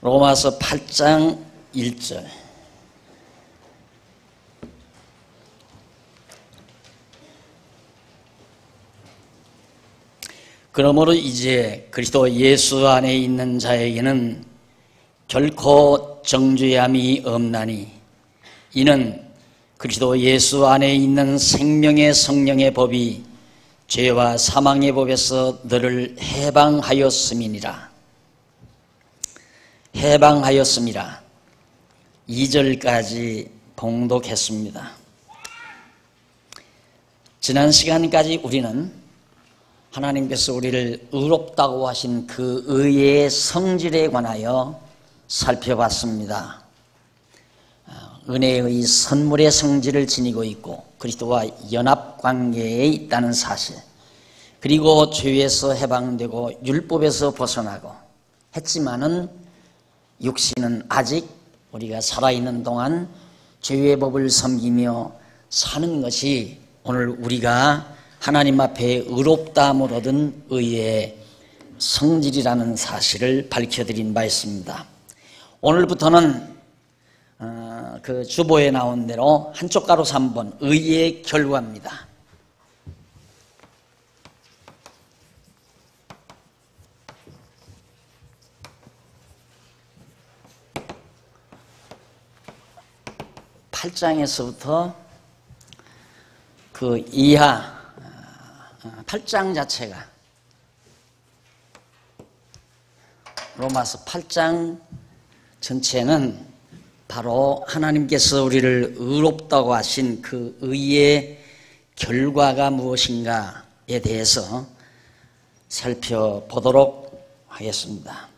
로마서 8장 1절. 그러므로 이제 그리스도 예수 안에 있는 자에게는 결코 정죄함이 없나니 이는 그리스도 예수 안에 있는 생명의 성령의 법이 죄와 사망의 법에서 너를 해방하였음이니라. 해방하였음이라. 2절까지 봉독했습니다. 지난 시간까지 우리는 하나님께서 우리를 의롭다고 하신 그 의의 성질에 관하여 살펴봤습니다. 은혜의 선물의 성질을 지니고 있고 그리스도와 연합관계에 있다는 사실, 그리고 죄에서 해방되고 율법에서 벗어나고 했지만은 육신은 아직 우리가 살아있는 동안 죄의 법을 섬기며 사는 것이 오늘 우리가 하나님 앞에 의롭다함을 얻은 의의 성질이라는 사실을 밝혀드린 바 있습니다. 오늘부터는 그 주보에 나온 대로 한쪽 가로 3번 의의 결과입니다. (8장에서부터) 그 이하 8장 자체가 로마서 8장 전체는 바로 하나님께서 우리를 의롭다고 하신 그 의의 결과가 무엇인가에 대해서 살펴보도록 하겠습니다.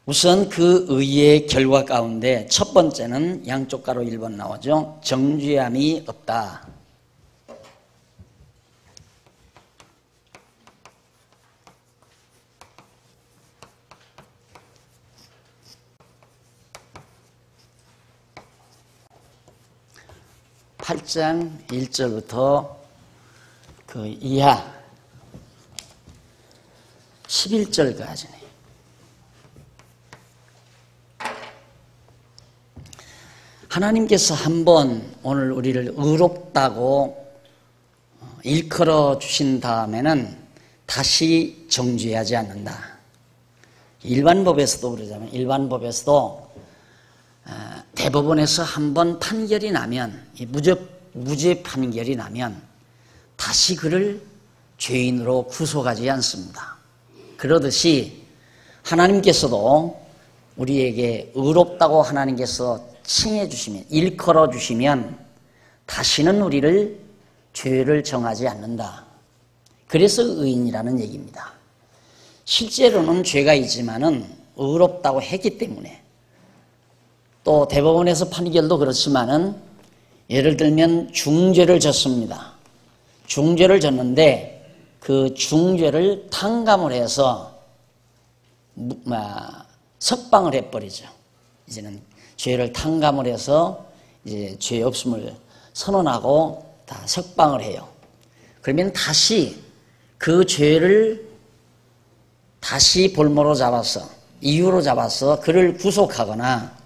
우선 그 의의 결과 가운데 첫 번째는 양쪽 가로 1번 나오죠. 정죄함이 없다. (8장) 1절부터 그 이하 11절까지네. 하나님께서 한번 오늘 우리를 의롭다고 일컬어 주신 다음에는 다시 정죄하지 않는다. 일반 법에서도 그러자면 일반 법에서도 대법원에서 한번 판결이 나면 무죄 판결이 나면 다시 그를 죄인으로 구속하지 않습니다. 그러듯이 하나님께서도 우리에게 의롭다고 하나님께서 칭해 주시면, 일컬어 주시면 다시는 우리를 죄를 정하지 않는다. 그래서 의인이라는 얘기입니다. 실제로는 죄가 있지만은 의롭다고 했기 때문에, 또 대법원에서 판결도 그렇지만은 예를 들면 중죄를 졌습니다. 중죄를 졌는데 그 중죄를 탕감을 해서 석방을 해버리죠. 이제는 죄를 탕감을 해서 이제 죄 없음을 선언하고 다 석방을 해요. 그러면 다시 그 죄를 다시 볼모로 잡아서, 이유로 잡아서 그를 구속하거나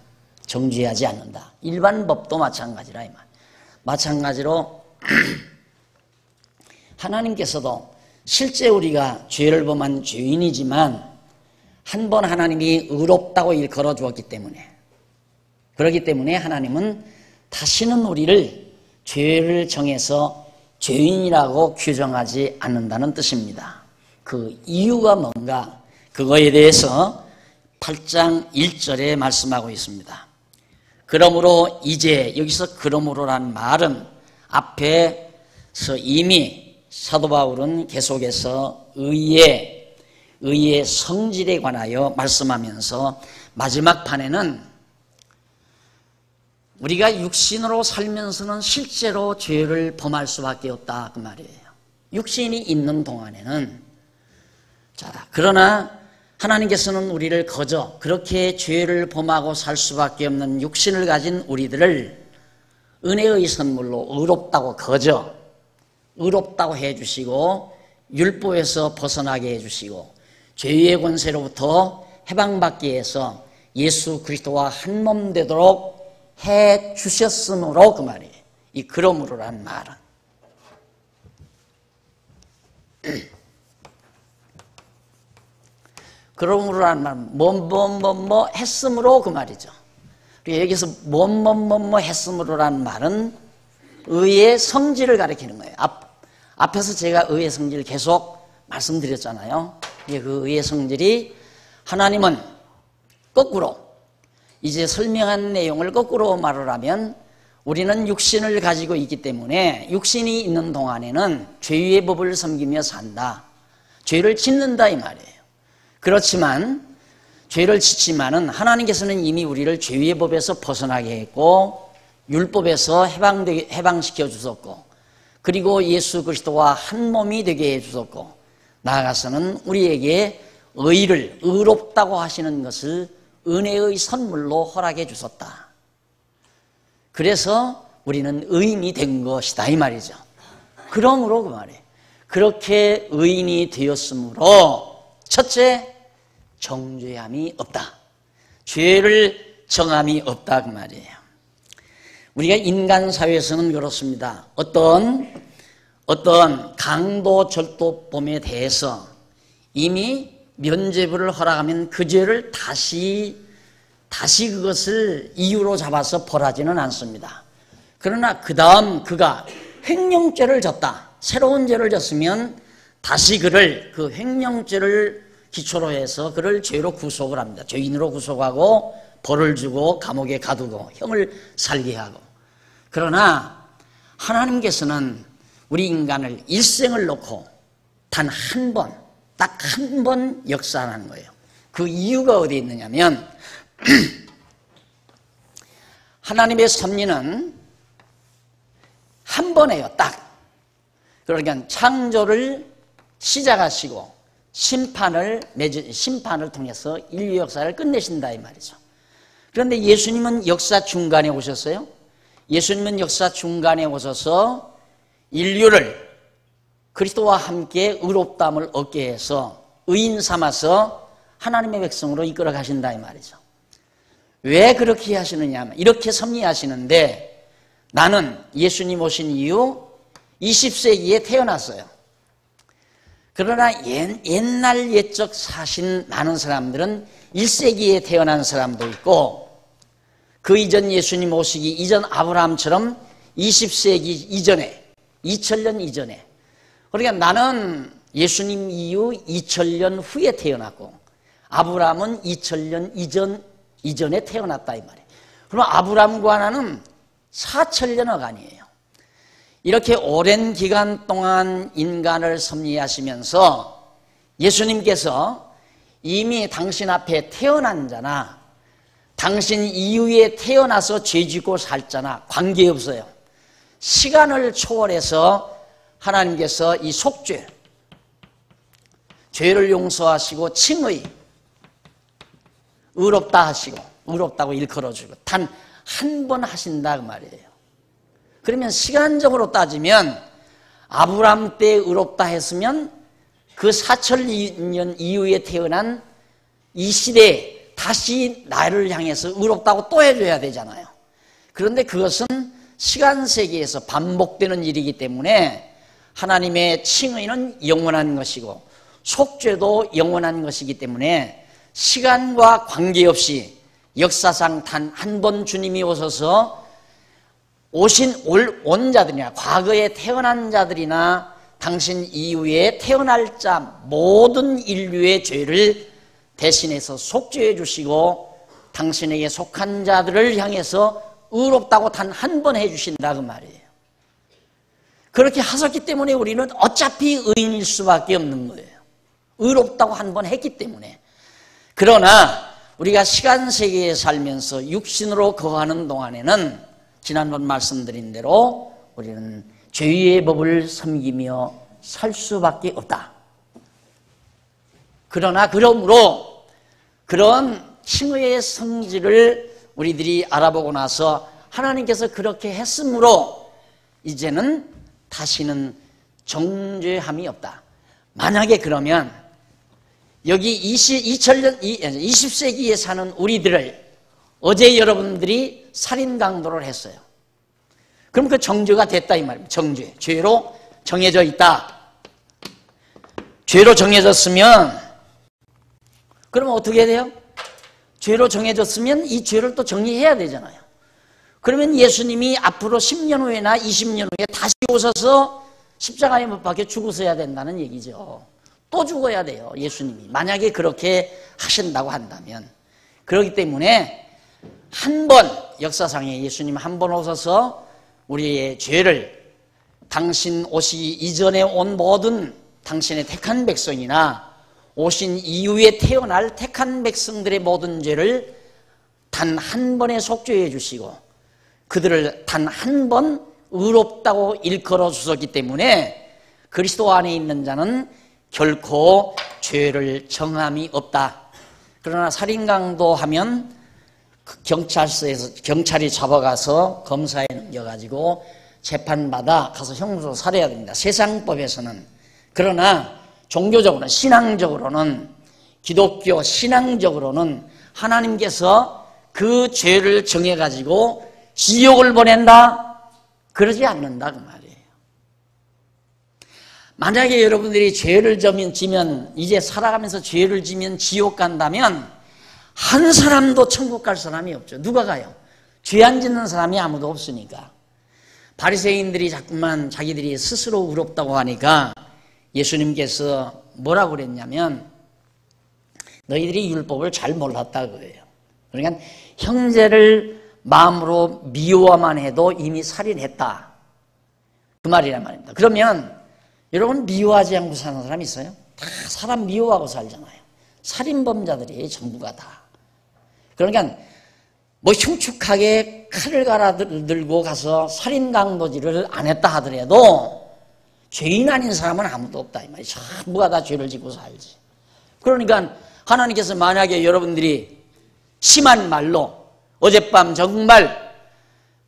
정죄하지 않는다. 일반 법도 마찬가지라 이 말. 마찬가지로 하나님께서도 실제 우리가 죄를 범한 죄인이지만 한 번 하나님이 의롭다고 일컬어 주었기 때문에, 그렇기 때문에 하나님은 다시는 우리를 죄를 정해서 죄인이라고 규정하지 않는다는 뜻입니다. 그 이유가 뭔가, 그거에 대해서 8장 1절에 말씀하고 있습니다. 그러므로 이제, 여기서 그러므로란 말은 앞에서 이미 사도 바울은 계속해서 의의 성질에 관하여 말씀하면서 마지막 판에는 우리가 육신으로 살면서는 실제로 죄를 범할 수밖에 없다 그 말이에요. 육신이 있는 동안에는. 자, 그러나 하나님께서는 우리를 거저 그렇게 죄를 범하고 살 수밖에 없는 육신을 가진 우리들을 은혜의 선물로 의롭다고 거저 의롭다고 해주시고 율법에서 벗어나게 해주시고 죄의 권세로부터 해방받기 위해서 예수 그리스도와 한 몸 되도록 해 주셨으므로 그 말이에요. 이 그러므로란 말은 그러므로란 말은 뭐 했으므로 그 말이죠. 여기서 뭐 했으므로란 말은 의의 성질을 가리키는 거예요. 앞에서 제가 의의 성질을 계속 말씀드렸잖아요. 그 의의 성질이 하나님은 거꾸로 이제 설명한 내용을 거꾸로 말을 하면 우리는 육신을 가지고 있기 때문에 육신이 있는 동안에는 죄의 법을 섬기며 산다. 죄를 짓는다 이 말이에요. 그렇지만 죄를 짓지만은 하나님께서는 이미 우리를 죄의 법에서 벗어나게 했고 율법에서 해방시켜 주셨고 그리고 예수 그리스도와 한 몸이 되게 해 주셨고 나아가서는 우리에게 의롭다고 하시는 것을 은혜의 선물로 허락해 주셨다. 그래서 우리는 의인이 된 것이다 이 말이죠. 그러므로 그 말이에요. 그렇게 의인이 되었으므로 첫째, 정죄함이 없다. 죄를 정함이 없다 그 말이에요. 우리가 인간 사회에서는 그렇습니다. 어떤 강도 절도범에 대해서 이미 면죄부를 허락하면 그 죄를 다시 그것을 이유로 잡아서 벌하지는 않습니다. 그러나 그 다음 그가 횡령죄를 졌다. 새로운 죄를 졌으면 다시 그를 그 횡령죄를 기초로 해서 그를 죄로 구속을 합니다. 죄인으로 구속하고 벌을 주고 감옥에 가두고 형을 살게 하고. 그러나 하나님께서는 우리 인간을 일생을 놓고 단 한 번, 딱 한 번 역사하는 거예요. 그 이유가 어디에 있느냐면 하나님의 섭리는 한 번에요. 딱. 그러니까 창조를 시작하시고 심판을 통해서 인류 역사를 끝내신다 이 말이죠. 그런데 예수님은 역사 중간에 오셨어요. 예수님은 역사 중간에 오셔서 인류를 그리스도와 함께 의롭다함을 얻게 해서 의인 삼아서 하나님의 백성으로 이끌어 가신다 이 말이죠. 왜 그렇게 하시느냐 하면 이렇게 섭리하시는데 나는 예수님 오신 이후 20세기에 태어났어요. 그러나 옛날 옛적 사신 많은 사람들은 1세기에 태어난 사람도 있고 그 이전 예수님 오시기 이전 아브라함처럼 20세기 이전에 2000년 이전에 그러니까 나는 예수님 이후 2000년 후에 태어났고 아브라함은 2000년 이전에 태어났다 이 말이에요. 그럼 아브라함과 나는 4000년억 아니에요. 이렇게 오랜 기간 동안 인간을 섭리하시면서 예수님께서 이미 당신 앞에 태어난 자나 당신 이후에 태어나서 죄짓고 살 자나 관계없어요. 시간을 초월해서 하나님께서 이 속죄, 죄를 용서하시고 칭의, 의롭다 하시고 의롭다고 일컬어주고 단 한 번 하신다 그 말이에요. 그러면 시간적으로 따지면 아브라함 때 의롭다 했으면 그 4000년 이후에 태어난 이 시대에 다시 나를 향해서 의롭다고 또 해줘야 되잖아요. 그런데 그것은 시간 세계에서 반복되는 일이기 때문에 하나님의 칭의는 영원한 것이고 속죄도 영원한 것이기 때문에 시간과 관계없이 역사상 단 한 번 주님이 오셔서 온 자들이나 과거에 태어난 자들이나 당신 이후에 태어날 자 모든 인류의 죄를 대신해서 속죄해 주시고 당신에게 속한 자들을 향해서 의롭다고 단 한 번 해주신다 그 말이에요. 그렇게 하셨기 때문에 우리는 어차피 의인일 수밖에 없는 거예요. 의롭다고 한 번 했기 때문에. 그러나 우리가 시간 세계에 살면서 육신으로 거하는 동안에는 지난번 말씀드린 대로 우리는 죄의 법을 섬기며 살 수밖에 없다. 그러나 그러므로 그런 칭의의 성질을 우리들이 알아보고 나서 하나님께서 그렇게 했으므로 이제는 다시는 정죄함이 없다. 만약에 그러면 여기 20세기에 사는 우리들을 어제 여러분들이 살인 강도를 했어요. 그럼 그 정죄가 됐다 이 말입니다. 정죄. 죄로 정해져 있다. 죄로 정해졌으면 그러면 어떻게 해야 돼요? 죄로 정해졌으면 이 죄를 또 정리해야 되잖아요. 그러면 예수님이 앞으로 10년 후에나 20년 후에 다시 오셔서 십자가에 못 박혀 죽으셔야 된다는 얘기죠. 또 죽어야 돼요. 예수님이. 만약에 그렇게 하신다고 한다면. 그렇기 때문에 한 번 역사상에 예수님 한 번 오셔서 우리의 죄를 당신 오시기 이전에 온 모든 당신의 택한 백성이나 오신 이후에 태어날 택한 백성들의 모든 죄를 단 한 번에 속죄해 주시고 그들을 단 한 번 의롭다고 일컬어 주셨기 때문에 그리스도 안에 있는 자는 결코 죄를 정함이 없다. 그러나 살인강도 하면 경찰서에서 경찰이 잡아가서 검사에 넘겨가지고 재판받아 가서 형무소로 살해야 됩니다. 세상법에서는. 그러나 종교적으로는, 신앙적으로는, 기독교 신앙적으로는 하나님께서 그 죄를 정해가지고 지옥을 보낸다? 그러지 않는다 그 말이에요. 만약에 여러분들이 죄를 지면 이제 살아가면서 죄를 지면 지옥 간다면 한 사람도 천국 갈 사람이 없죠. 누가 가요? 죄 안 짓는 사람이 아무도 없으니까. 바리새인들이 자꾸만 자기들이 스스로 의롭다고 하니까 예수님께서 뭐라고 그랬냐면 너희들이 율법을 잘 몰랐다 그거예요. 그러니까 형제를 마음으로 미워만 해도 이미 살인했다. 그 말이란 말입니다. 그러면 여러분 미워하지 않고 사는 사람 있어요? 다 사람 미워하고 살잖아요. 살인범자들이 전부가 다. 그러니까 뭐 흉측하게 칼을 갈아 들고 가서 살인 강도질을 안 했다 하더라도 죄인 아닌 사람은 아무도 없다 이 말이죠. 전부가 다 죄를 짓고 살지. 그러니까 하나님께서 만약에 여러분들이 심한 말로 어젯밤 정말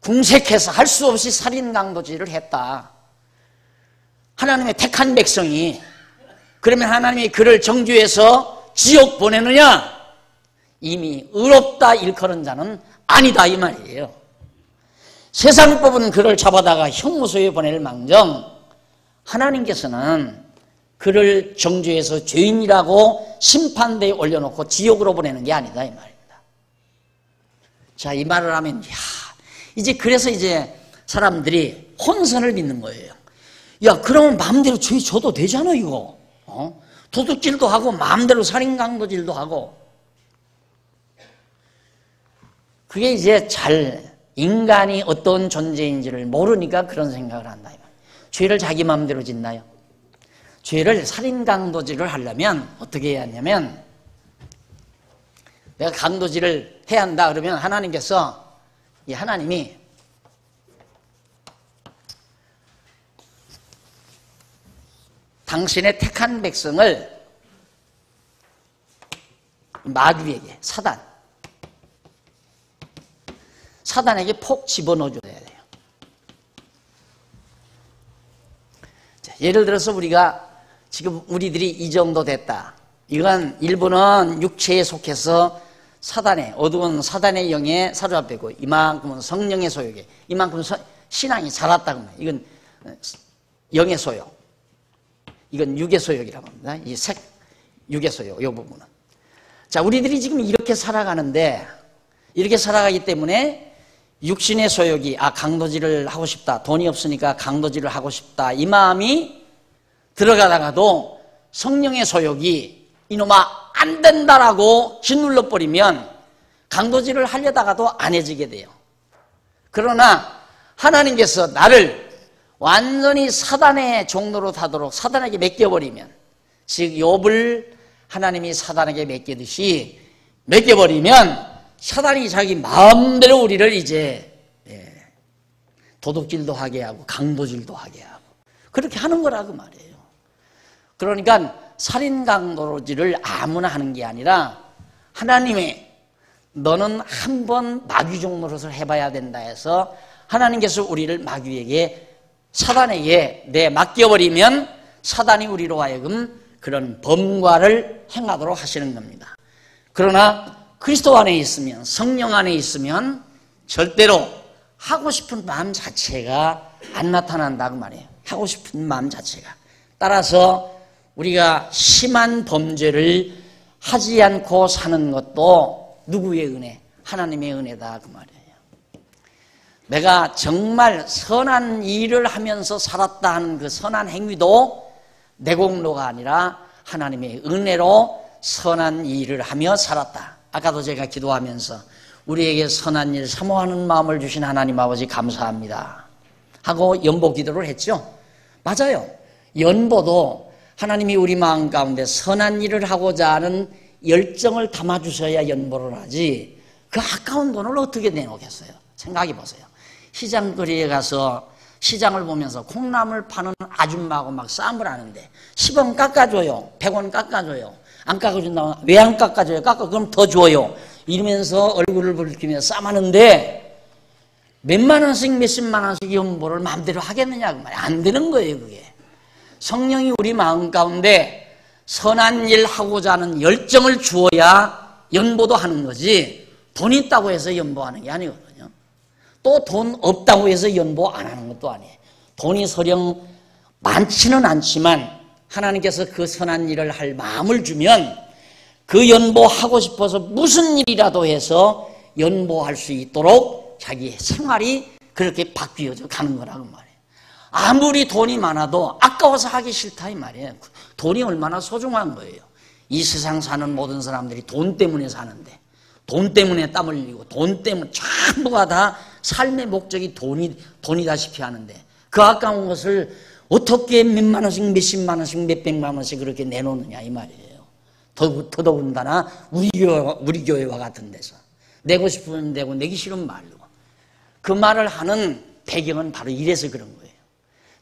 궁색해서 할 수 없이 살인 강도질을 했다. 하나님의 택한 백성이 그러면 하나님이 그를 정죄해서 지옥 보내느냐? 이미 의롭다 일컬은 자는 아니다 이 말이에요. 세상법은 그를 잡아다가 형무소에 보낼 망정 하나님께서는 그를 정죄해서 죄인이라고 심판대에 올려놓고 지옥으로 보내는 게 아니다 이 말입니다. 자, 이 말을 하면 이제 그래서 이제 사람들이 혼선을 믿는 거예요. 야, 그러면 마음대로 죄 져도 되잖아 이거. 도둑질도 하고 마음대로 살인강도질도 하고. 그게 이제 잘 인간이 어떤 존재인지를 모르니까 그런 생각을 한다. 죄를 자기 마음대로 짓나요? 죄를 살인강도질을 하려면 어떻게 해야 하냐면 내가 강도질을 해야 한다 그러면 하나님께서 이 하나님이 당신의 택한 백성을 마귀에게 사단에게 폭 집어넣어줘야 돼요. 자, 예를 들어서 우리가 지금 우리들이 이 정도 됐다. 이건 일부는 육체에 속해서 사단의 어두운 사단의 영에 사로잡히고 이만큼은 성령의 소욕에 이만큼 신앙이 자랐다고 합니다. 이건 영의 소욕. 이건 육의 소욕이라고 합니다. 이 육의 소욕, 이 부분은. 자, 우리들이 지금 이렇게 살아가는데, 이렇게 살아가기 때문에 육신의 소욕이, 강도질을 하고 싶다. 돈이 없으니까 강도질을 하고 싶다. 이 마음이 들어가다가도 성령의 소욕이 이놈아, 안 된다라고 짓눌러버리면 강도질을 하려다가도 안 해지게 돼요. 그러나 하나님께서 나를 완전히 사단의 종로로 타도록 사단에게 맡겨버리면, 즉 욥을 하나님이 사단에게 맡기듯이 맡겨버리면 사단이 자기 마음대로 우리를 이제 도둑질도 하게 하고 강도질도 하게 하고 그렇게 하는 거라고 말이에요. 그러니까 살인 강도질을 아무나 하는 게 아니라 하나님이 너는 한 번 마귀 종노릇을 해봐야 된다 해서 하나님께서 우리를 마귀에게 사단에게 맡겨버리면 사단이 우리로 하여금 그런 범과를 행하도록 하시는 겁니다. 그러나 그리스도 안에 있으면, 성령 안에 있으면 절대로 하고 싶은 마음 자체가 안 나타난다고 말이에요. 하고 싶은 마음 자체가. 따라서 우리가 심한 범죄를 하지 않고 사는 것도 누구의 은혜? 하나님의 은혜다 그 말이에요. 내가 정말 선한 일을 하면서 살았다 하는 그 선한 행위도 내 공로가 아니라 하나님의 은혜로 선한 일을 하며 살았다. 아까도 제가 기도하면서 우리에게 선한 일 사모하는 마음을 주신 하나님 아버지 감사합니다 하고 연보 기도를 했죠. 맞아요. 연보도 하나님이 우리 마음 가운데 선한 일을 하고자 하는 열정을 담아주셔야 연보를 하지, 그 아까운 돈을 어떻게 내놓겠어요? 생각해 보세요. 시장거리에 가서 시장을 보면서 콩나물 파는 아줌마하고 막 싸움을 하는데 10원 깎아줘요, 100원 깎아줘요, 안 깎아준다고 왜 안 깎아줘요? 그럼 더 줘요 이러면서 얼굴을 붉히며 싸움하는데 몇만 원씩 몇십만 원씩 연보를 마음대로 하겠느냐 그 말이에요. 안 되는 거예요. 그게 성령이 우리 마음 가운데 선한 일 하고자 하는 열정을 주어야 연보도 하는 거지, 돈 있다고 해서 연보하는 게 아니거든요. 또 돈 없다고 해서 연보 안 하는 것도 아니에요. 돈이 설령 많지는 않지만 하나님께서 그 선한 일을 할 마음을 주면 그 연보하고 싶어서 무슨 일이라도 해서 연보할 수 있도록 자기의 생활이 그렇게 바뀌어져 가는 거라고 말이에요. 아무리 돈이 많아도 아까워서 하기 싫다 이 말이에요. 돈이 얼마나 소중한 거예요. 이 세상 사는 모든 사람들이 돈 때문에 사는데, 돈 때문에 땀 흘리고 돈 때문에 전부가 다 삶의 목적이 돈이다시피 하는데 그 아까운 것을 어떻게 몇만 원씩 몇십만 원씩 몇백만 원씩 그렇게 내놓느냐 이 말이에요. 더더군다나 우리 교회와 같은 데서 내고 싶으면 내고 내기 싫으면 말고. 그 말을 하는 배경은 바로 이래서 그런 거예요.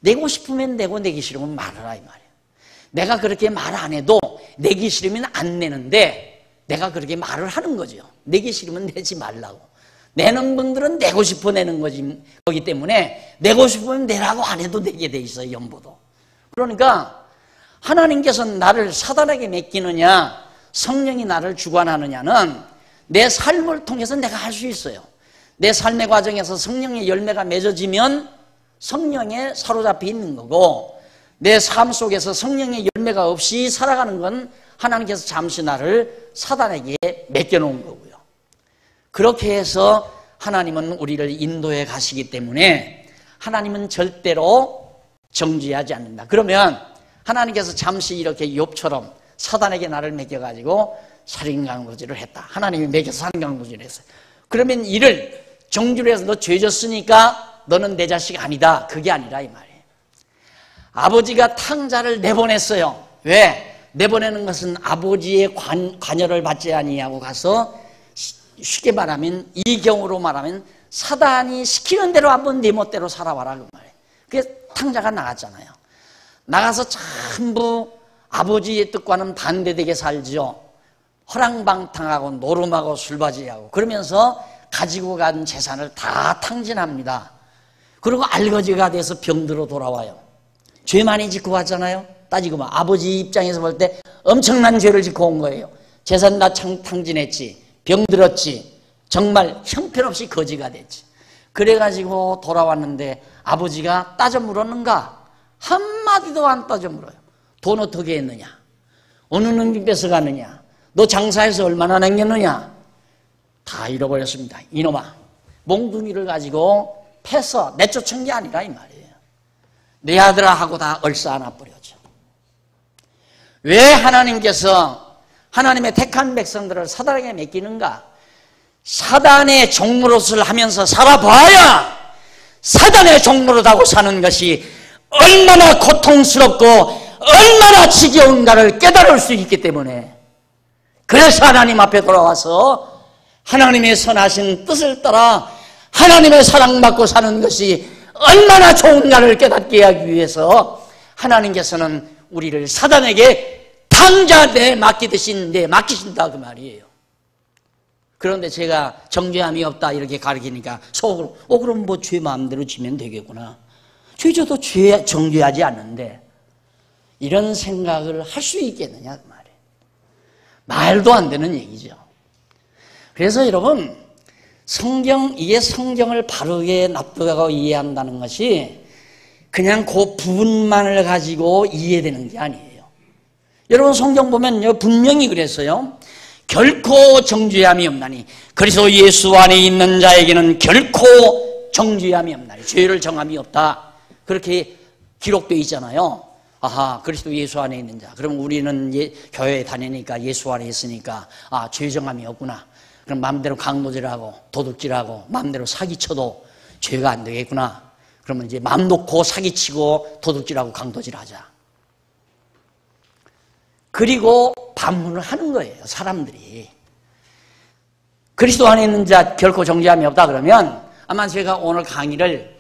내고 싶으면 내고 내기 싫으면 말하라 이 말이에요. 내가 그렇게 말 안 해도 내기 싫으면 안 내는데 내가 그렇게 말을 하는 거죠. 내기 싫으면 내지 말라고. 내는 분들은 내고 싶어 내는 거기 때문에 내고 싶으면 내라고 안 해도 내게 돼 있어요. 연보도. 그러니까 하나님께서 나를 사단에게 맡기느냐 성령이 나를 주관하느냐는 내 삶을 통해서 내가 할 수 있어요. 내 삶의 과정에서 성령의 열매가 맺어지면 성령에 사로잡혀 있는 거고, 내 삶 속에서 성령의 열매가 없이 살아가는 건 하나님께서 잠시 나를 사단에게 맡겨놓은 거고요. 그렇게 해서 하나님은 우리를 인도해 가시기 때문에 하나님은 절대로 정죄하지 않는다. 그러면 하나님께서 잠시 이렇게 욥처럼 사단에게 나를 맡겨가지고 살인강도질을 했다. 하나님이 맡겨서 살인강도질을 했어요. 그러면 이를 정죄를 해서 너 죄졌으니까 너는 내 자식 아니다. 그게 아니라 이 말이에요. 아버지가 탕자를 내보냈어요. 왜? 내보내는 것은 아버지의 관여를 받지 아니하고 가서 쉽게 말하면 이 경우로 말하면 사단이 시키는 대로 한번 네 멋대로 살아와라 그 말이에요. 그래서 탕자가 나갔잖아요. 나가서 전부 아버지의 뜻과는 반대되게 살죠. 허랑방탕하고 노름하고 술바지하고 그러면서 가지고 간 재산을 다 탕진합니다. 그리고 알거지가 돼서 병들어 돌아와요. 죄 많이 짓고 왔잖아요. 따지고 보면 아버지 입장에서 볼 때 엄청난 죄를 짓고 온 거예요. 재산 다 탕진했지, 병들었지, 정말 형편없이 거지가 됐지. 그래가지고 돌아왔는데 아버지가 따져 물었는가? 한마디도 안 따져 물어요. 돈 어떻게 했느냐? 어느 놈이 뺏어가느냐? 너 장사해서 얼마나 남겼느냐? 다 잃어버렸습니다. 이놈아, 몽둥이를 가지고 패서 내쫓은 게 아니라 이 말이에요. 내 아들아 하고 다 얼싸안아 버렸죠. 왜 하나님께서 하나님의 택한 백성들을 사단에게 맡기는가? 사단의 종노릇을 하면서 살아봐야 사단의 종노릇하고 사는 것이 얼마나 고통스럽고 얼마나 지겨운가를 깨달을 수 있기 때문에, 그래서 하나님 앞에 돌아와서 하나님의 선하신 뜻을 따라 하나님의 사랑받고 사는 것이 얼마나 좋은가를 깨닫게 하기 위해서 하나님께서는 우리를 사단에게 탕자 맡기듯이 맡기신다 그 말이에요. 그런데 제가 정죄함이 없다 이렇게 가르치니까 속으로 그럼 뭐 죄 마음대로 지면 되겠구나. 죄 져도 죄 정죄하지 않는데 이런 생각을 할 수 있겠느냐 그 말이에요. 말도 안 되는 얘기죠. 그래서 여러분 이게 성경을 바르게 납득하고 이해한다는 것이 그냥 그 부분만을 가지고 이해되는 게 아니에요. 여러분 성경 보면요 분명히 그랬어요. 결코 정죄함이 없나니 그리스도 예수 안에 있는 자에게는 결코 정죄함이 없나니 죄를 정함이 없다. 그렇게 기록되어 있잖아요. 아하, 그리스도 예수 안에 있는 자. 그럼 우리는 교회에 다니니까 예수 안에 있으니까 죄 정함이 없구나. 그럼 마음대로 강도질하고 도둑질하고 마음대로 사기쳐도 죄가 안 되겠구나. 그러면 이제 마음 놓고 사기치고 도둑질하고 강도질하자. 그리고 반문을 하는 거예요. 사람들이. 그리스도 안에 있는 자 결코 정죄함이 없다 그러면 아마 제가 오늘 강의를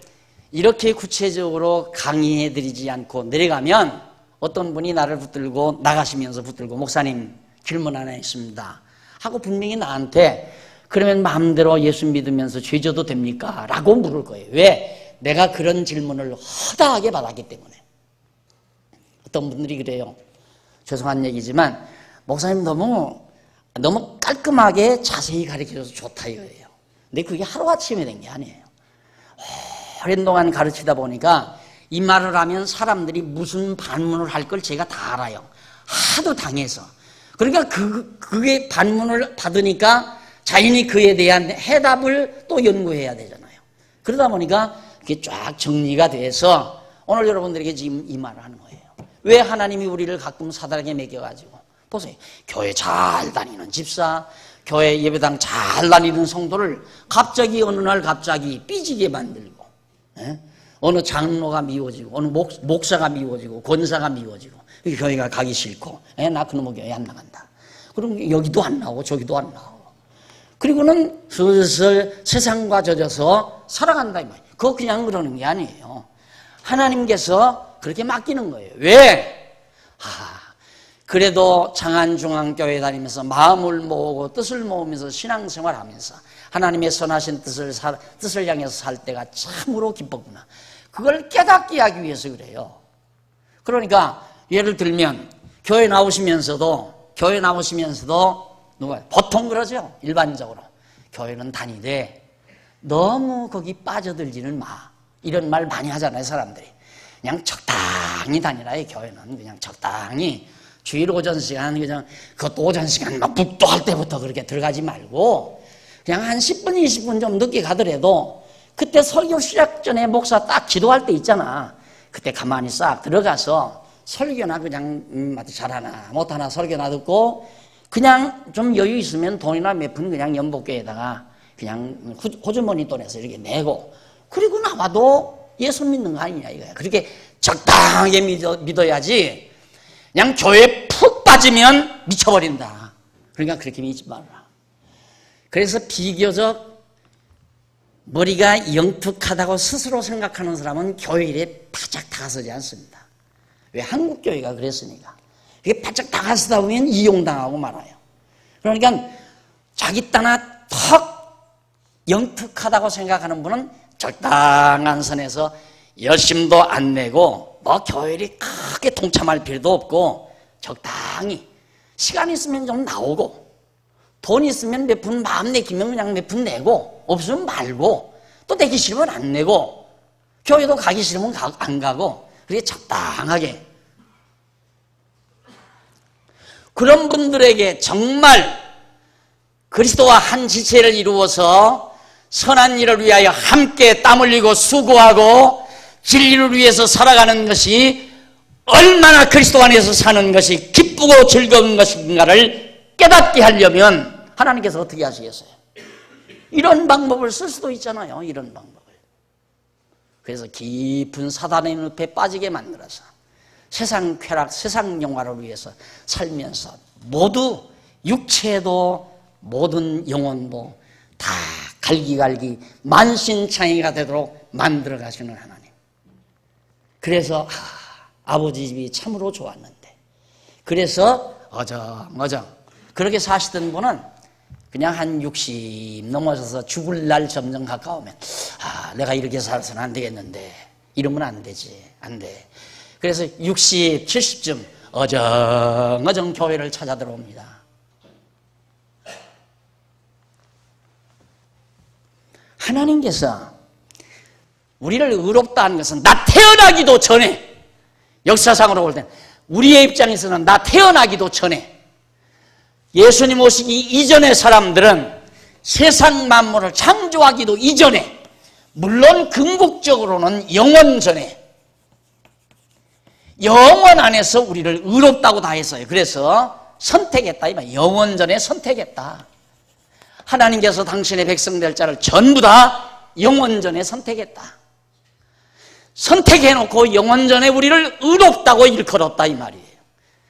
이렇게 구체적으로 강의해드리지 않고 내려가면 어떤 분이 나를 붙들고 나가시면서 붙들고 목사님 질문 하나 있습니다 하고 분명히 나한테 그러면 마음대로 예수 믿으면서 죄 져도 됩니까? 라고 물을 거예요. 왜? 내가 그런 질문을 허다하게 받았기 때문에. 어떤 분들이 그래요. 죄송한 얘기지만 목사님 너무 깔끔하게 자세히 가르쳐줘서 좋다 이거예요. 근데 그게 하루아침에 된 게 아니에요. 오랜 동안 가르치다 보니까 이 말을 하면 사람들이 무슨 반문을 할 걸 제가 다 알아요. 하도 당해서. 그러니까 그게 반문을 받으니까 자연히 그에 대한 해답을 또 연구해야 되잖아요. 그러다 보니까 그게 쫙 정리가 돼서 오늘 여러분들에게 지금 이 말을 하는 거예요. 왜 하나님이 우리를 가끔 사단에게 매겨가지고 보세요. 교회 잘 다니는 집사, 교회 예배당 잘 다니는 성도를 갑자기 어느 날 갑자기 삐지게 만들고 어느 장로가 미워지고 어느 목사가 미워지고 권사가 미워지고 교회가 가기 싫고 나 그놈의 교회 안 나간다. 그럼 여기도 안 나오고 저기도 안 나오고 그리고는 슬슬 세상과 젖어서 살아간다 이 말이에요. 그거 그냥 그러는 게 아니에요. 하나님께서 그렇게 맡기는 거예요. 왜? 그래도 장안중앙교회 다니면서 마음을 모으고 뜻을 모으면서 신앙생활하면서 하나님의 선하신 뜻을 향해서 살 때가 참으로 기뻤구나. 그걸 깨닫게 하기 위해서 그래요. 그러니까 예를 들면 교회 나오시면서도 누가 보통 그러죠. 일반적으로 교회는 다니되 너무 거기 빠져들지는 마. 이런 말 많이 하잖아요. 사람들이. 그냥 적당히 다니라. 교회는 그냥 적당히 주일 오전 시간 그냥 그것도 오전 시간 막 북도할 때부터 그렇게 들어가지 말고 그냥 한 10분 20분 좀 늦게 가더라도 그때 설교 시작 전에 목사 딱 기도할 때 있잖아. 그때 가만히 싹 들어가서 설교나 그냥 잘하나 못하나 설교나 듣고 그냥 좀 여유 있으면 돈이나 몇 푼 그냥 연복교에다가 그냥 호주머니 돈에서 이렇게 내고 그리고 나와도 예수 믿는 거 아니냐 이거야. 그렇게 적당하게 믿어야지 그냥 교회에 푹 빠지면 미쳐버린다. 그러니까 그렇게 믿지 말라. 그래서 비교적 머리가 영특하다고 스스로 생각하는 사람은 교회 일에 바짝 다가서지 않습니다. 왜? 한국 교회가 그랬으니까. 이게 바짝 다가서다 보면 이용당하고 말아요. 그러니까 자기 딴나 턱 영특하다고 생각하는 분은 적당한 선에서 열심도 안 내고 뭐 교회를 크게 동참할 필요도 없고 적당히 시간 있으면 좀 나오고 돈 있으면 몇 푼 마음 내키면 그냥 몇 푼 내고 없으면 말고 또 내기 싫으면 안 내고 교회도 가기 싫으면 안 가고 그렇게 적당하게 그런 분들에게 정말 그리스도와 한 지체를 이루어서 선한 일을 위하여 함께 땀 흘리고 수고하고 진리를 위해서 살아가는 것이 얼마나 그리스도 안에서 사는 것이 기쁘고 즐거운 것인가를 깨닫게 하려면 하나님께서 어떻게 하시겠어요? 이런 방법을 쓸 수도 있잖아요. 이런 방법을. 그래서 깊은 사단의 늪에 빠지게 만들어서 세상 쾌락, 세상 영화를 위해서 살면서 모두 육체도 모든 영혼도 다 갈기갈기 만신창이가 되도록 만들어 가시는 하나님. 그래서 아버지 집이 참으로 좋았는데 그래서 어정어정 그렇게 사시던 분은 그냥 한 60 넘어서서 죽을 날 점점 가까우면 내가 이렇게 살아서는 안 되겠는데 이러면 안 되지. 안 돼. 그래서 60, 70쯤 어정어정 교회를 찾아 들어옵니다. 하나님께서 우리를 의롭다 하는 것은 나 태어나기도 전에, 역사상으로 볼 때는 우리의 입장에서는 나 태어나기도 전에, 예수님 오시기 이전의 사람들은 세상 만물을 창조하기도 이전에, 물론 궁극적으로는 영원 전에, 영원 안에서 우리를 의롭다고 다 했어요. 그래서 선택했다 이 말. 영원 전에 선택했다. 하나님께서 당신의 백성 될 자를 전부 다 영원 전에 선택했다. 선택해놓고 영원 전에 우리를 의롭다고 일컬었다 이 말이에요.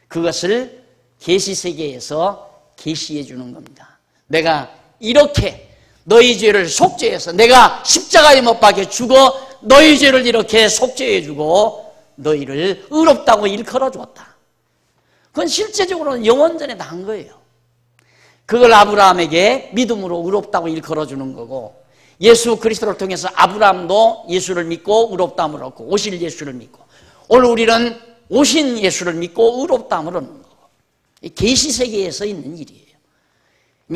그것을 계시세계에서 계시해 주는 겁니다. 내가 이렇게 너희 죄를 속죄해서, 내가 십자가에 못 박혀 죽어 너희 죄를 이렇게 속죄해 주고 너희를 의롭다고 일컬어 주었다. 그건 실제적으로는 영원전에 다 한 거예요. 그걸 아브라함에게 믿음으로 의롭다고 일컬어 주는 거고, 예수 그리스도를 통해서 아브라함도 예수를 믿고 의롭다함을 얻고, 오실 예수를 믿고, 오늘 우리는 오신 예수를 믿고 의롭다함을 얻는 거고, 계시세계에서 있는 일이에요.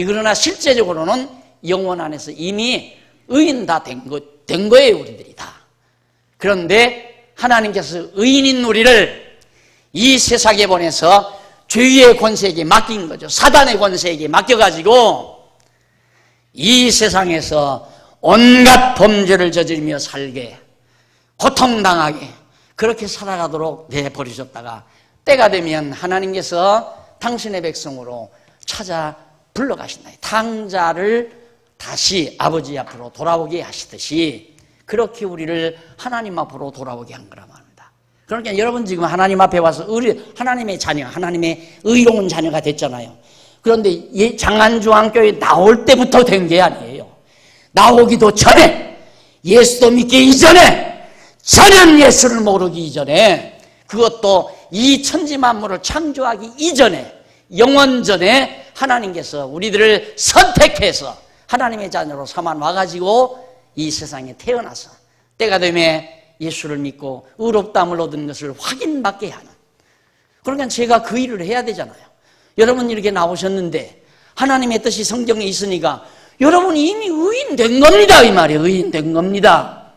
그러나 실제적으로는 영원 안에서 이미 의인 다 된 거예요, 우리들이 다. 그런데 하나님께서 의인인 우리를 이 세상에 보내서 죄의 권세에게 맡긴 거죠. 사단의 권세에게 맡겨가지고 이 세상에서 온갖 범죄를 저지르며 살게, 고통당하게 그렇게 살아가도록 내버리셨다가 때가 되면 하나님께서 당신의 백성으로 찾아 불러가신다. 탕자를 다시 아버지 앞으로 돌아오게 하시듯이 그렇게 우리를 하나님 앞으로 돌아오게 한 거라 말입니다. 그러니까 여러분 지금 하나님 앞에 와서 하나님의 자녀, 하나님의 의로운 자녀가 됐잖아요. 그런데 장안중앙교회 나올 때부터 된 게 아니에요. 나오기도 전에, 예수도 믿기 이전에, 전혀 예수를 모르기 이전에, 그것도 이 천지만물을 창조하기 이전에, 영원 전에 하나님께서 우리들을 선택해서 하나님의 자녀로 삼아 와가지고 이 세상에 태어나서 때가 되면 예수를 믿고 의롭다함을 얻은 것을 확인받게 하는, 그러니까 제가 그 일을 해야 되잖아요. 여러분 이렇게 나오셨는데 하나님의 뜻이 성경에 있으니까 여러분이 이미 의인된 겁니다 이 말이에요. 의인된 겁니다.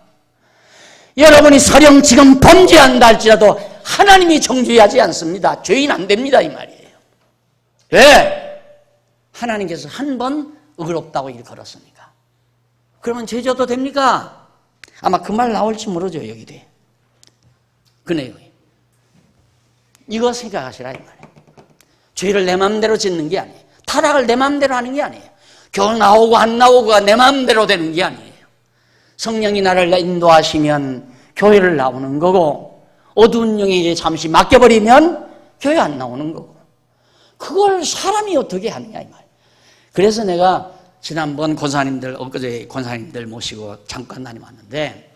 여러분이 설령 지금 범죄한다 할지라도 하나님이 정죄하지 않습니다. 죄인 안 됩니다 이 말이에요. 왜? 하나님께서 한 번 의롭다고 일컬었으니까. 그러면 죄져도 됩니까? 아마 그 말 나올지 모르죠 여기도. 그 내용이. 이거 생각하시라 이 말이에요. 죄를 내 마음대로 짓는 게 아니에요. 타락을 내 마음대로 하는 게 아니에요. 교회 나오고 안 나오고가 내 마음대로 되는 게 아니에요. 성령이 나를 인도하시면 교회를 나오는 거고, 어두운 영에게 잠시 맡겨버리면 교회 안 나오는 거고, 그걸 사람이 어떻게 하느냐 이 말이에요. 그래서 내가 지난번 권사님들, 엊그제 권사님들 모시고 잠깐 다녀왔는데,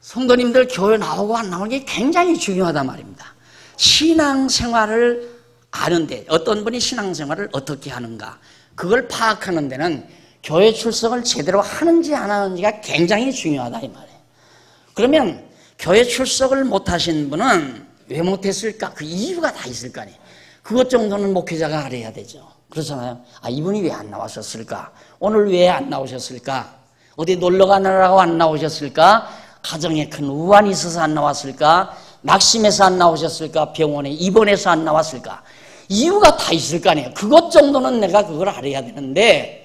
성도님들 교회 나오고 안 나오는 게 굉장히 중요하단 말입니다. 신앙생활을 아는데, 어떤 분이 신앙생활을 어떻게 하는가, 그걸 파악하는 데는 교회 출석을 제대로 하는지 안 하는지가 굉장히 중요하다 이 말이에요. 그러면 교회 출석을 못하신 분은 왜 못했을까? 그 이유가 다 있을 거 아니에요. 그것 정도는 목회자가 알아야 되죠. 그렇잖아요. 아, 이분이 왜 안 나오셨을까? 오늘 왜 안 나오셨을까? 어디 놀러 가느라고 안 나오셨을까? 가정에 큰 우환이 있어서 안 나왔을까? 낙심해서 안 나오셨을까? 병원에 입원해서 안 나왔을까? 이유가 다 있을 거 아니에요. 그것 정도는 내가 그걸 알아야 되는데,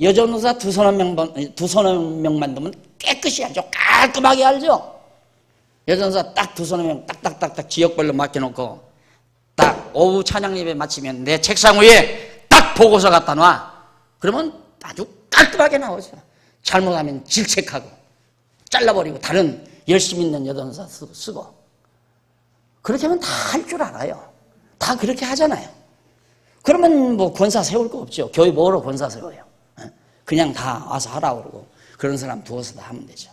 여전도사 두서너 명만 두면 깨끗이 알죠. 깔끔하게 알죠. 여전도사 딱 두서너 명 딱딱딱딱 지역별로 맡겨놓고 딱 오후 찬양 예배 마치면 내 책상 위에 딱 보고서 갖다 놔. 그러면 아주 깔끔하게 나오죠. 잘못하면 질책하고 잘라버리고 다른 열심히 있는 여전도사 쓰고. 그렇게 하면 다 할 줄 알아요. 다 그렇게 하잖아요. 그러면 뭐 권사 세울 거 없죠. 교회 뭐로 권사 세워요? 그냥 다 와서 하라고 그러고 그런 사람 두어서 다 하면 되죠.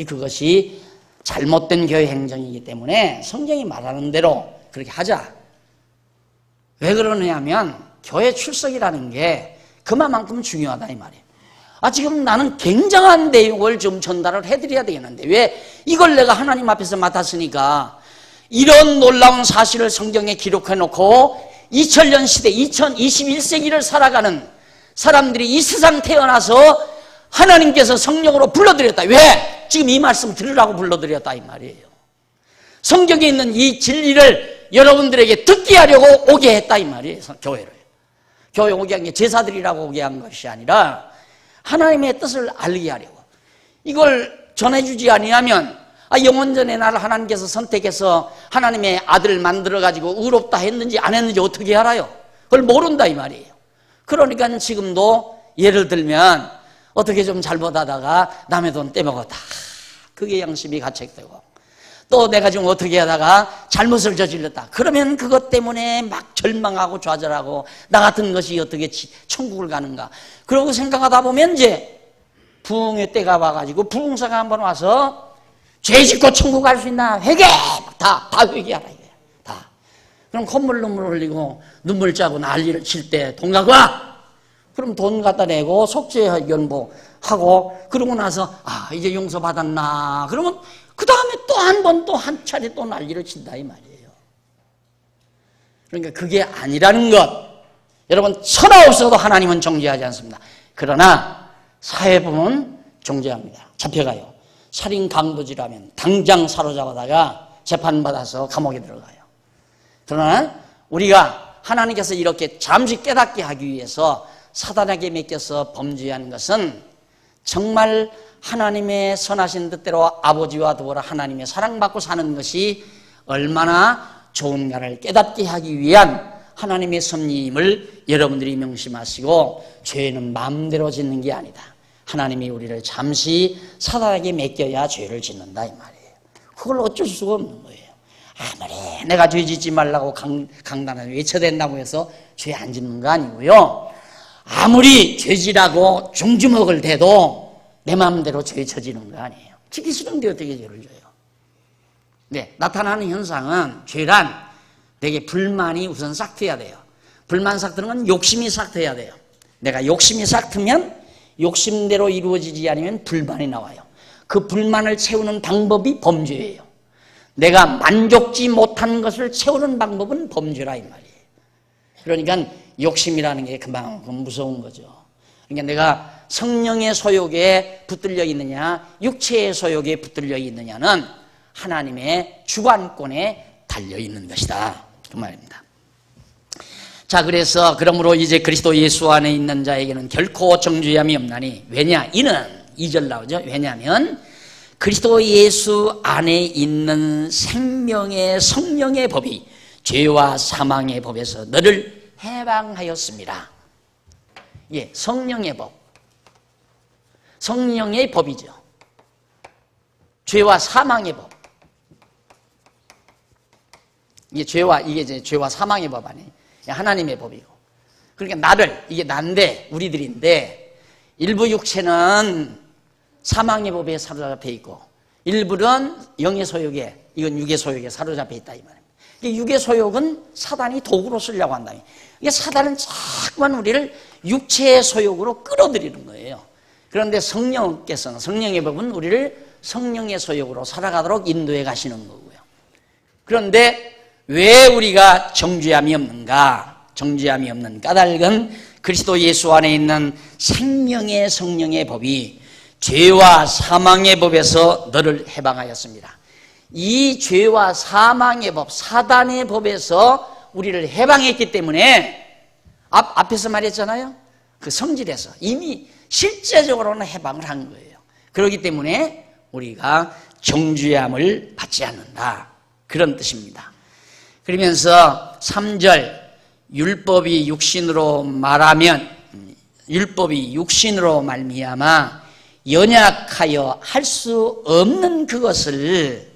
그것이 잘못된 교회 행정이기 때문에 성경이 말하는 대로 그렇게 하자. 왜 그러냐면 교회 출석이라는 게 그만큼 중요하다 이 말이에요. 지금 나는 굉장한 내용을 좀 전달을 해드려야 되겠는데 왜 이걸 내가 하나님 앞에서 맡았으니까 이런 놀라운 사실을 성경에 기록해놓고 2000년 시대 2021세기를 살아가는 사람들이 이 세상 태어나서 하나님께서 성령으로 불러들였다. 왜? 지금 이 말씀 들으라고 불러들였다 이 말이에요. 성경에 있는 이 진리를 여러분들에게 듣게 하려고 오게 했다 이 말이에요. 교회를. 교회 오게 한 게 제사들이라고 오게 한 것이 아니라 하나님의 뜻을 알게 하려고. 이걸 전해주지 아니하면 영원전에 나를 하나님께서 선택해서 하나님의 아들을 만들어가지고 의롭다 했는지 안 했는지 어떻게 알아요? 그걸 모른다 이 말이에요. 그러니까 지금도 예를 들면 어떻게 좀 잘못하다가 남의 돈 떼먹었다. 그게 양심이 가책되고 또 내가 좀 어떻게 하다가 잘못을 저질렀다. 그러면 그것 때문에 막 절망하고 좌절하고 나 같은 것이 어떻게 천국을 가는가. 그러고 생각하다 보면 이제 부흥의 때가 와가지고 부흥사가 한번 와서 죄 짓고 천국 갈 수 있나? 회개! 다 회개하라 이거야. 다. 그럼 콧물 눈물 흘리고 눈물 짜고 난리를 칠 때 돈 갖고 와! 그럼 돈 갖다 내고 속죄연보 하고 그러고 나서 이제 용서받았나? 그러면 그 다음에 또 한 번 또 한 차례 또 난리를 친다 이 말이에요. 그러니까 그게 아니라는 것. 여러분 천하 없어도 하나님은 정죄하지 않습니다. 그러나 사회부는 정죄합니다. 잡혀가요. 살인 강도질하면 당장 사로잡아다가 재판받아서 감옥에 들어가요. 그러나 우리가 하나님께서 이렇게 잠시 깨닫게 하기 위해서 사단에게 맡겨서 범죄한 것은 정말 하나님의 선하신 뜻대로 아버지와 더불어 하나님의 사랑받고 사는 것이 얼마나 좋은가를 깨닫게 하기 위한 하나님의 섭리임을 여러분들이 명심하시고 죄는 마음대로 짓는 게 아니다. 하나님이 우리를 잠시 사단에게 맡겨야 죄를 짓는다 이 말이에요. 그걸 어쩔 수가 없는 거예요. 아무리 내가 죄 짓지 말라고 강단을 외쳐댄다고 해서 죄 안 짓는 거 아니고요. 아무리 죄지라고 중주먹을 대도 내 마음대로 죄 저지는 거 아니에요. 지기 싫은데 어떻게 죄를 져요? 네, 나타나는 현상은 죄란 내게 불만이 우선 싹트야 돼요. 불만 싹트는 건 욕심이 싹트야 돼요. 내가 욕심이 싹트면 욕심대로 이루어지지 않으면 불만이 나와요. 그 불만을 채우는 방법이 범죄예요. 내가 만족지 못한 것을 채우는 방법은 범죄라 이 말이에요. 그러니까 욕심이라는 게 그만큼 무서운 거죠. 그러니까 내가 성령의 소욕에 붙들려 있느냐 육체의 소욕에 붙들려 있느냐는 하나님의 주관권에 달려있는 것이다 그 말입니다. 자, 그래서 그러므로 이제 그리스도 예수 안에 있는 자에게는 결코 정죄함이 없나니 왜냐? 이는 2절 나오죠. 왜냐하면 그리스도 예수 안에 있는 생명의 성령의 법이 죄와 사망의 법에서 너를 해방하였습니다. 예, 성령의 법. 성령의 법이죠. 죄와 사망의 법. 이게 이제 죄와 사망의 법 아니에요. 하나님의 법이고. 그러니까 이게 난데, 우리들인데, 일부 육체는 사망의 법에 사로잡혀 있고, 일부는 영의 소욕에, 이건 육의 소욕에 사로잡혀 있다, 이 말입니다. 육의 소욕은 사단이 도구로 쓰려고 한다. 이게 사단은 자꾸만 우리를 육체의 소욕으로 끌어들이는 거예요. 그런데 성령께서는, 성령의 법은 우리를 성령의 소욕으로 살아가도록 인도해 가시는 거고요. 그런데 왜 우리가 정죄함이 없는가? 정죄함이 없는 까닭은 그리스도 예수 안에 있는 생명의 성령의 법이 죄와 사망의 법에서 너를 해방하였습니다. 이 죄와 사망의 법, 사단의 법에서 우리를 해방했기 때문에 앞에서 말했잖아요. 그 성질에서 이미 실제적으로는 해방을 한 거예요. 그렇기 때문에 우리가 정죄함을 받지 않는다. 그런 뜻입니다. 그러면서 3절 율법이 육신으로 말미암아 연약하여 할 수 없는 그것을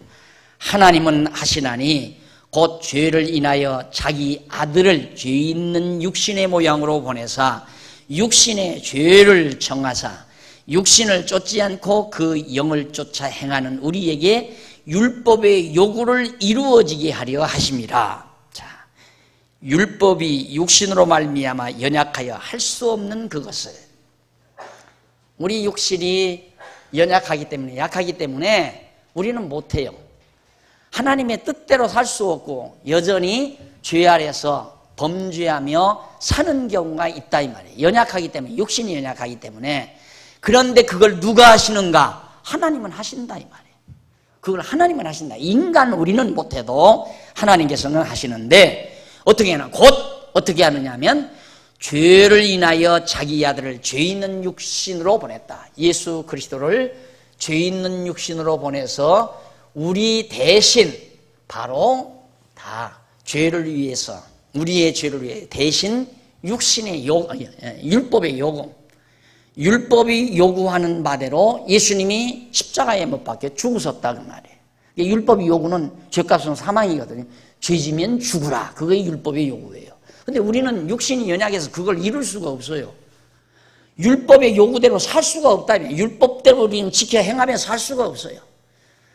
하나님은 하시나니 곧 죄를 인하여 자기 아들을 죄 있는 육신의 모양으로 보내사 육신의 죄를 정하사 육신을 쫓지 않고 그 영을 쫓아 행하는 우리에게 율법의 요구를 이루어지게 하려 하심이라. 자, 율법이 육신으로 말미암아 연약하여 할 수 없는 그것을 우리 육신이 연약하기 때문에, 약하기 때문에 우리는 못해요. 하나님의 뜻대로 살 수 없고 여전히 죄 아래서 범죄하며 사는 경우가 있다 이 말이에요. 연약하기 때문에, 육신이 연약하기 때문에. 그런데 그걸 누가 하시는가? 하나님은 하신다 이 말이에요. 그걸 하나님은 하신다. 인간 우리는 못해도 하나님께서는 하시는데 어떻게 하나? 곧 어떻게 하느냐 하면 죄를 인하여 자기 아들을 죄 있는 육신으로 보냈다. 예수 그리스도를 죄 있는 육신으로 보내서 우리 대신, 바로 다 죄를 위해서, 우리의 죄를 위해 대신 육신의 율법의 요구, 율법이 요구하는 바대로 예수님이 십자가에 못 박혀 죽으셨다 그 말이에요. 율법의 요구는 죄값은 사망이거든요. 죄지면 죽으라. 그게 율법의 요구예요. 근데 우리는 육신이 연약해서 그걸 이룰 수가 없어요. 율법의 요구대로 살 수가 없다면, 율법대로 우리는 지켜 행하며 살 수가 없어요.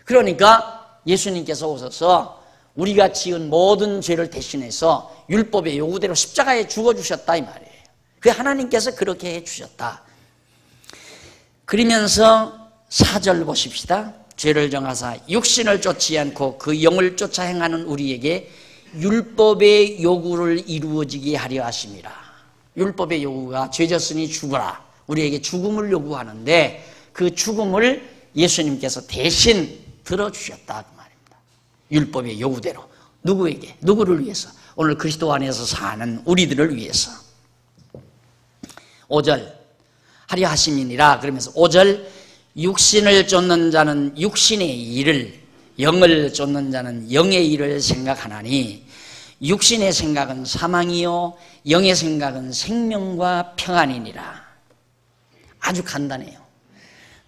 그러니까 예수님께서 오셔서 우리가 지은 모든 죄를 대신해서 율법의 요구대로 십자가에 죽어주셨다 이 말이에요. 그 하나님께서 그렇게 해주셨다. 그러면서 4절 보십시다. 죄를 정하사 육신을 쫓지 않고 그 영을 쫓아 행하는 우리에게 율법의 요구를 이루어지게 하려 하심이라. 율법의 요구가 죄졌으니 죽어라. 우리에게 죽음을 요구하는데 그 죽음을 예수님께서 대신 들어주셨다 그 말입니다. 율법의 요구대로. 누구에게? 누구를 위해서? 오늘 그리스도 안에서 사는 우리들을 위해서. 5절 하려 하심이니라. 그러면서 5절 육신을 쫓는 자는 육신의 일을, 영을 쫓는 자는 영의 일을 생각하나니 육신의 생각은 사망이요 영의 생각은 생명과 평안이니라. 아주 간단해요.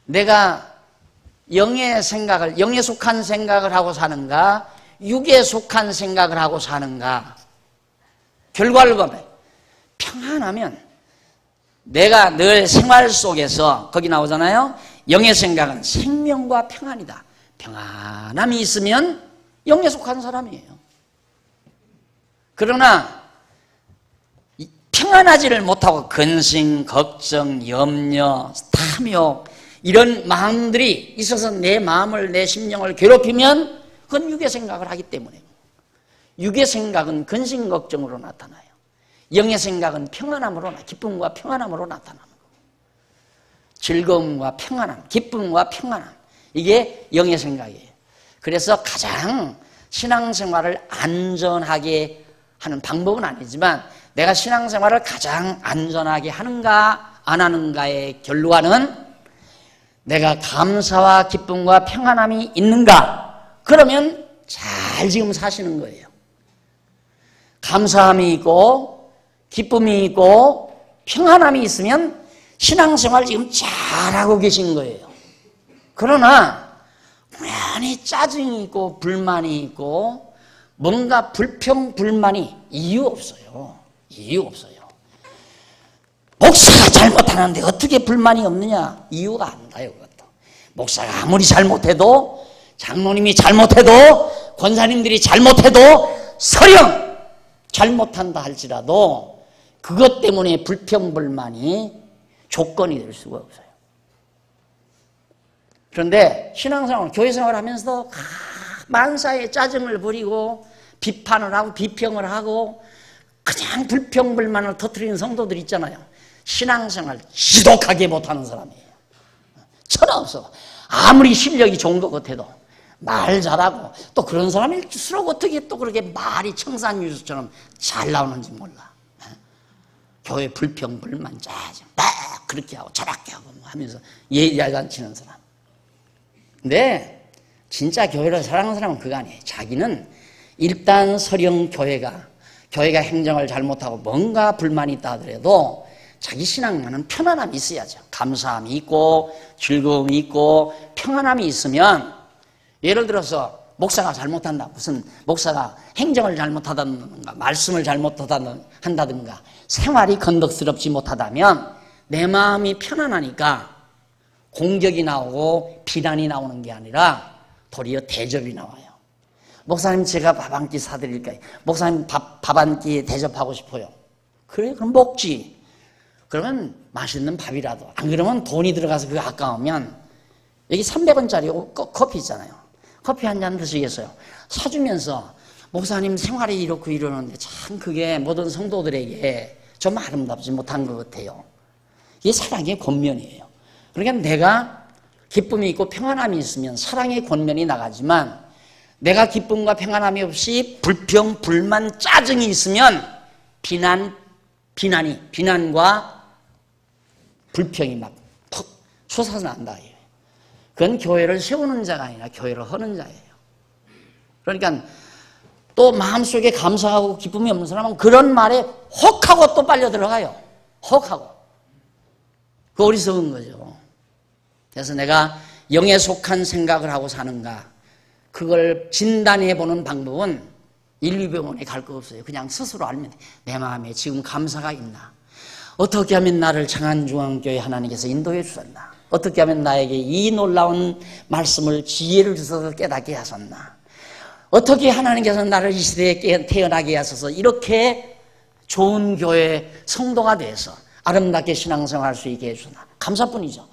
내가 영의 생각을, 영에 속한 생각을 하고 사는가, 육에 속한 생각을 하고 사는가. 결과를 보면 평안하면, 내가 늘 생활 속에서 거기 나오잖아요. 영의 생각은 생명과 평안이다. 평안함이 있으면 영에 속한 사람이에요. 그러나 평안하지를 못하고 근심, 걱정, 염려, 탐욕 이런 마음들이 있어서 내 마음을, 내 심령을 괴롭히면 그건 육의 생각을 하기 때문에. 육의 생각은 근심, 걱정으로 나타나요. 영의 생각은 평안함으로, 기쁨과 평안함으로 나타나는 거예요. 즐거움과 평안함, 기쁨과 평안함. 이게 영의 생각이에요. 그래서 가장 신앙생활을 안전하게 하는 방법은 아니지만 내가 신앙생활을 가장 안전하게 하는가 안 하는가의 결과는 내가 감사와 기쁨과 평안함이 있는가? 그러면 잘 지금 사시는 거예요. 감사함이 있고 기쁨이 있고 평안함이 있으면 신앙생활 지금 잘하고 계신 거예요. 그러나 많이 짜증이 있고 불만이 있고 뭔가 불평불만이 이유 없어요. 이유 없어요. 목사가 잘못하는데 어떻게 불만이 없느냐? 이유가 안 가요. 그것도. 목사가 아무리 잘못해도, 장로님이 잘못해도, 권사님들이 잘못해도, 설령 잘못한다 할지라도 그것 때문에 불평불만이 조건이 될 수가 없어요. 그런데 신앙생활, 교회생활 하면서도 만사에 짜증을 부리고 비판을 하고 비평을 하고 그냥 불평불만을 터뜨리는 성도들 있잖아요. 신앙생활 지독하게 못하는 사람이에요. 천하 없어. 아무리 실력이 좋은 것 같아도 말 잘하고 또 그런 사람일수록 어떻게 또 그렇게 말이 청산유수처럼 잘 나오는지 몰라. 교회 불평불만 짜증 막 그렇게 하고 저렇게 하고 하면서 예의야단치는 사람. 근데 진짜 교회를 사랑하는 사람은 그거 아니에요. 자기는 일단 설령 교회가 행정을 잘못하고 뭔가 불만이 있다 하더라도 자기 신앙만은 편안함이 있어야죠. 감사함이 있고 즐거움이 있고 평안함이 있으면, 예를 들어서 목사가 잘못한다. 무슨 목사가 행정을 잘못하다든가 말씀을 잘못한다든가 생활이 건덕스럽지 못하다면 내 마음이 편안하니까 공격이 나오고 비난이 나오는 게 아니라 도리어 대접이 나와요. 목사님 제가 밥 한 끼 사드릴까요? 목사님 밥 한 끼 대접하고 싶어요. 그래 그럼 먹지. 그러면 맛있는 밥이라도, 안 그러면 돈이 들어가서 그거 아까우면 여기 300원짜리 커피 있잖아요. 커피 한 잔 드시겠어요? 사주면서 목사님 생활이 이렇고 이러는데 참 그게 모든 성도들에게 좀 아름답지 못한 것 같아요. 이게 사랑의 권면이에요. 그러니까 내가 기쁨이 있고 평안함이 있으면 사랑의 권면이 나가지만 내가 기쁨과 평안함이 없이 불평, 불만, 짜증이 있으면 비난과 불평이 막 푹 솟아난다. 그건 교회를 세우는 자가 아니라 교회를 허는 자예요. 그러니까 또 마음속에 감사하고 기쁨이 없는 사람은 그런 말에 혹하고 또 빨려 들어가요. 혹하고. 그 어리석은 거죠. 그래서 내가 영에 속한 생각을 하고 사는가, 그걸 진단해보는 방법은 인류병원에 갈 거 없어요. 그냥 스스로 알면 돼. 내 마음에 지금 감사가 있나? 어떻게 하면 나를 장안중앙교회 하나님께서 인도해 주셨나? 어떻게 하면 나에게 이 놀라운 말씀을 지혜를 주셔서 깨닫게 하셨나? 어떻게 하나님께서 나를 이 시대에 태어나게 하셔서 이렇게 좋은 교회 성도가 돼서 아름답게 신앙생활할 수 있게 해주셨나? 감사뿐이죠.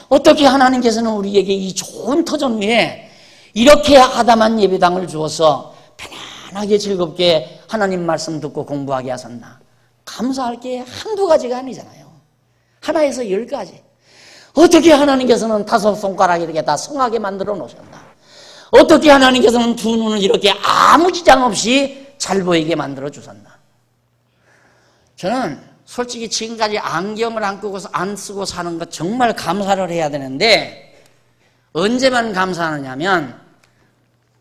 어떻게 하나님께서는 우리에게 이 좋은 터전 위에 이렇게 아담한 예배당을 주어서 편안하게 즐겁게 하나님 말씀 듣고 공부하게 하셨나? 감사할 게 한두 가지가 아니잖아요. 하나에서 10가지. 어떻게 하나님께서는 5손가락 이렇게 다 성하게 만들어 놓으셨나? 어떻게 하나님께서는 2눈을 이렇게 아무 지장 없이 잘 보이게 만들어 주셨나? 저는 솔직히 지금까지 안경을 안 쓰고 사는 것 정말 감사를 해야 되는데 언제만 감사하느냐면